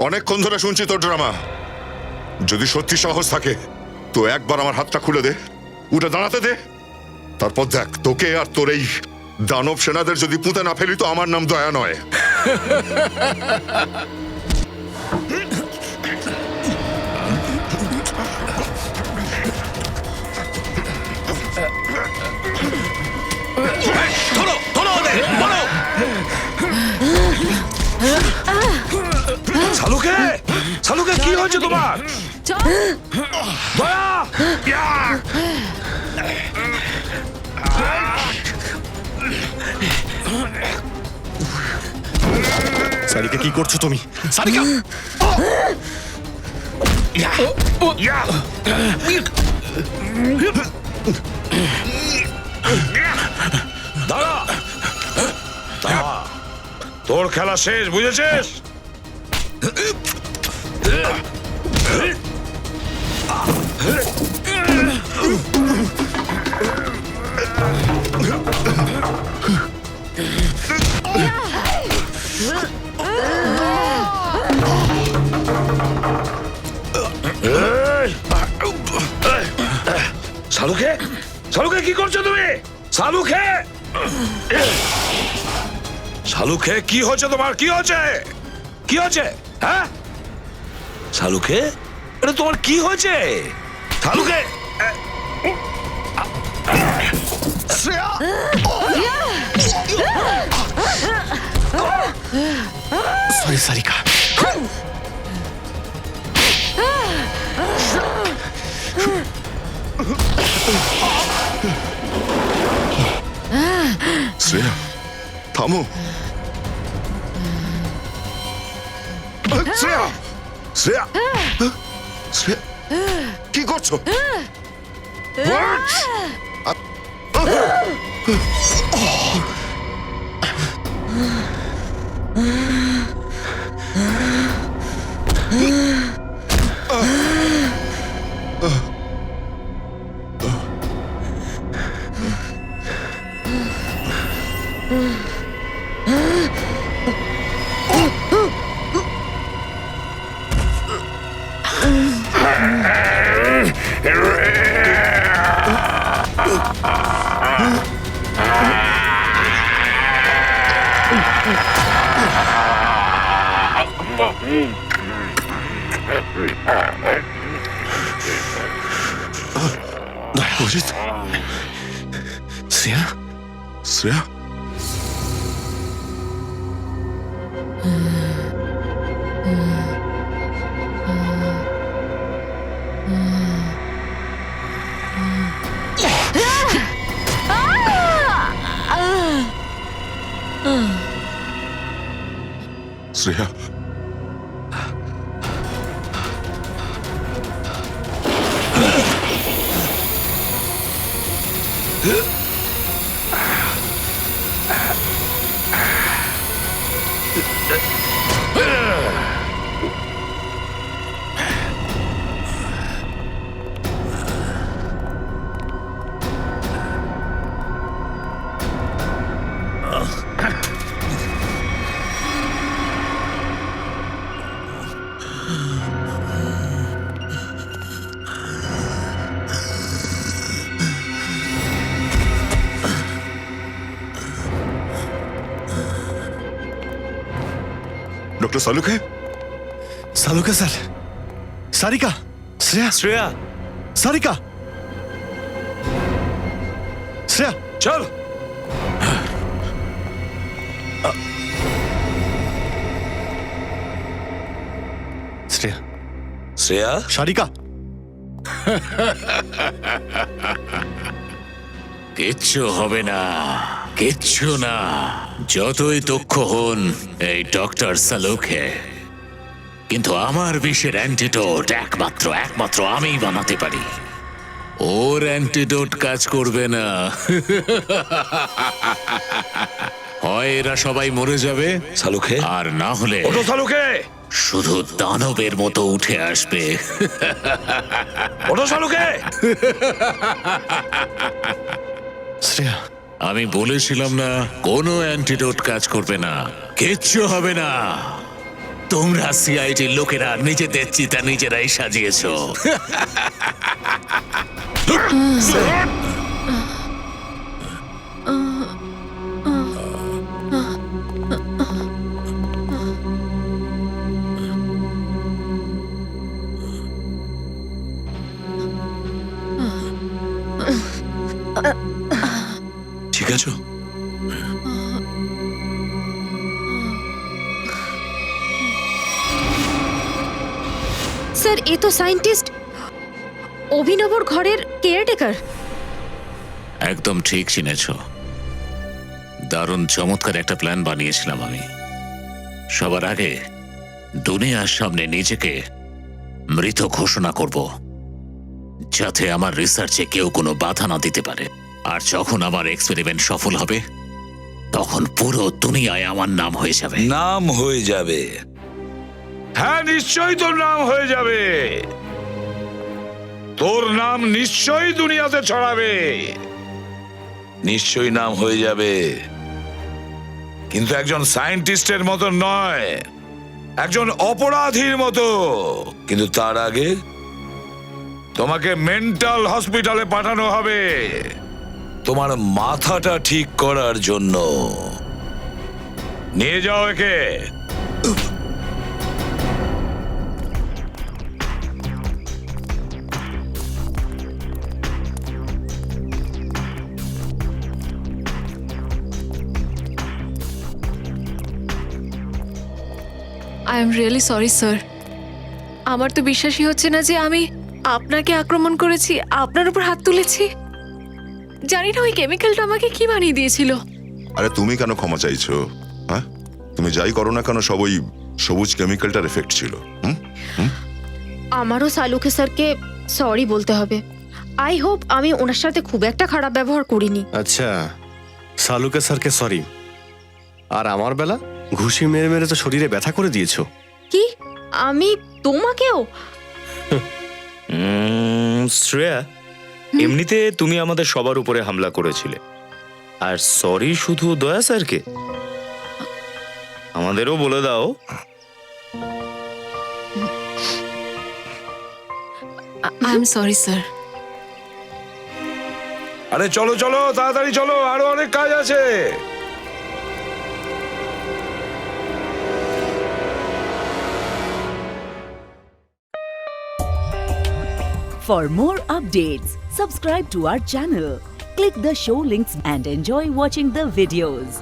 অনেকক্ষণ ধরে শুনছি তোর ড্রামা। যদি সত্যি সাহস থাকে তো একবার আমার হাতটা খুলে দে, উঠে দাঁড়াতে দে, তারপর দেখ তোকে আর তোর এই দানব সেনাদের যদি পুঁতে না ফেলি তো আমার নাম দয়া নয়। সালুকে, সালুকে কি হয়েছে তোমার? দয়া! সারিকা কি করছো তুমি? সারিকা, দাঁড়া, দাঁড়া, তোর খেলা শেষ, বুঝেছিস? সালুকে, সালুকে কি করছো তুমি? সালুকে, সালুকে কি হয়েছে তোমার? কি হয়েছে? কি হয়েছে? হ্যাঁ সালুকে, আরে তোমার কি হয়েছে? সালুকে, সরি সারিকা। শ্রেয়া, থামো। শ্রেয়া, শ্রেয়া, শ্রেয়া, কি করছো? অজিত, শ্রেয়া, শ্রেয়া, শ্রেয়া, ডক্টর সালুখে, সালুখে স্যার, সারিকা, শ্রেয়া, শ্রেয়া, সারিকা, শ্রেয়া, চল। শ্রেয়া, শ্রেয়া, সারিকা, কিচ্ছু হবে না, কিচ্ছু না। যতই দক্ষ হন এই ডক্টর সালুখে, কিন্তু আমার বিষের অ্যান্টিডোট একমাত্র আমিই বানাতে পারি। ওর অ্যান্টিডোট কাজ করবে না। হয় এরা সবাই মরে যাবে সালুখে, আর না হলে ওঠো সালুখে, শুধু দানবের মতো উঠে আসবে। ওঠো সালুখে। শ্রেয়া, আমি বলেছিলাম না কোনো অ্যান্টিডোট কাজ করবে না, কিচ্ছু হবে না। তোমরা সিআইডির লোকেরা নিজেদের চিতা নিজেরাই সাজিয়েছো। ঠিক আছো? স্যার, এ তো সায়েন্টিস্ট অভিনবর ঘরের কেয়ারটেকার। একদম ঠিক চিনেছ। দারুণ চমৎকার একটা প্ল্যান বানিয়েছিলাম আমি। সবার আগে দুনিয়ার সামনে নিজেকে মৃত ঘোষণা করব, যাতে আমার রিসার্চে কেউ কোনো বাধা না দিতে পারে। আর যখন আমার এক্সপেরিমেন্ট সফল হবে, তখন পুরো দুনিয়ায় আমার নাম হয়ে যাবে। নাম হয়ে যাবে? হ্যাঁ, নিশ্চয়ই তোর নাম হয়ে যাবে। তোর নাম নিশ্চয়ই দুনিয়াতে ছড়াবে, নিশ্চয়ই নাম হয়ে যাবে। কিন্তু একজন সায়েন্টিস্টের মতো নয়, একজন অপরাধীর মতো। কিন্তু তার আগে তোমাকে মেন্টাল হসপিটালে পাঠানো হবে তোমার মাথাটা ঠিক করার জন্য। নিয়ে যাও একে। I am really sorry sir. আমার তো বিশ্বাসই হচ্ছে না যে আমি আপনাকে আক্রমণ করেছি, আপনার উপর হাত তুলেছি। জানি না ওই কেমিক্যালটা আমাকে কি বানিয়ে দিয়েছিল। আরে তুমি কেন ক্ষমা চাইছো? হ্যাঁ, তুমি যাই করো না কেন, সব ওই সবুজ কেমিক্যালটার এফেক্ট ছিল। আমারও সালুকে স্যারকে সরি বলতে হবে। আই হোপ আমি ওনার সাথে খুব একটা খারাপ ব্যবহার করিনি। আচ্ছা, সালুকে স্যারকে সরি, আর আমার বেলা ঘুষি মেরে মেরে তো শরীরে ব্যথা করে দিয়েছো। কি? আমি তোমাকেও? শ্রেয়া, এমনিতে তুমি আমাদের সবার উপরে হামলা করেছিলে, আর সরি শুধু দয়া স্যারকে? আমাদেরও বলে দাও। I am sorry sir. আরে চলো চলো, তাড়াতাড়ি চলো, আরো অনেক কাজ আছে। For more updates, subscribe to our channel, click the show links and enjoy watching the videos.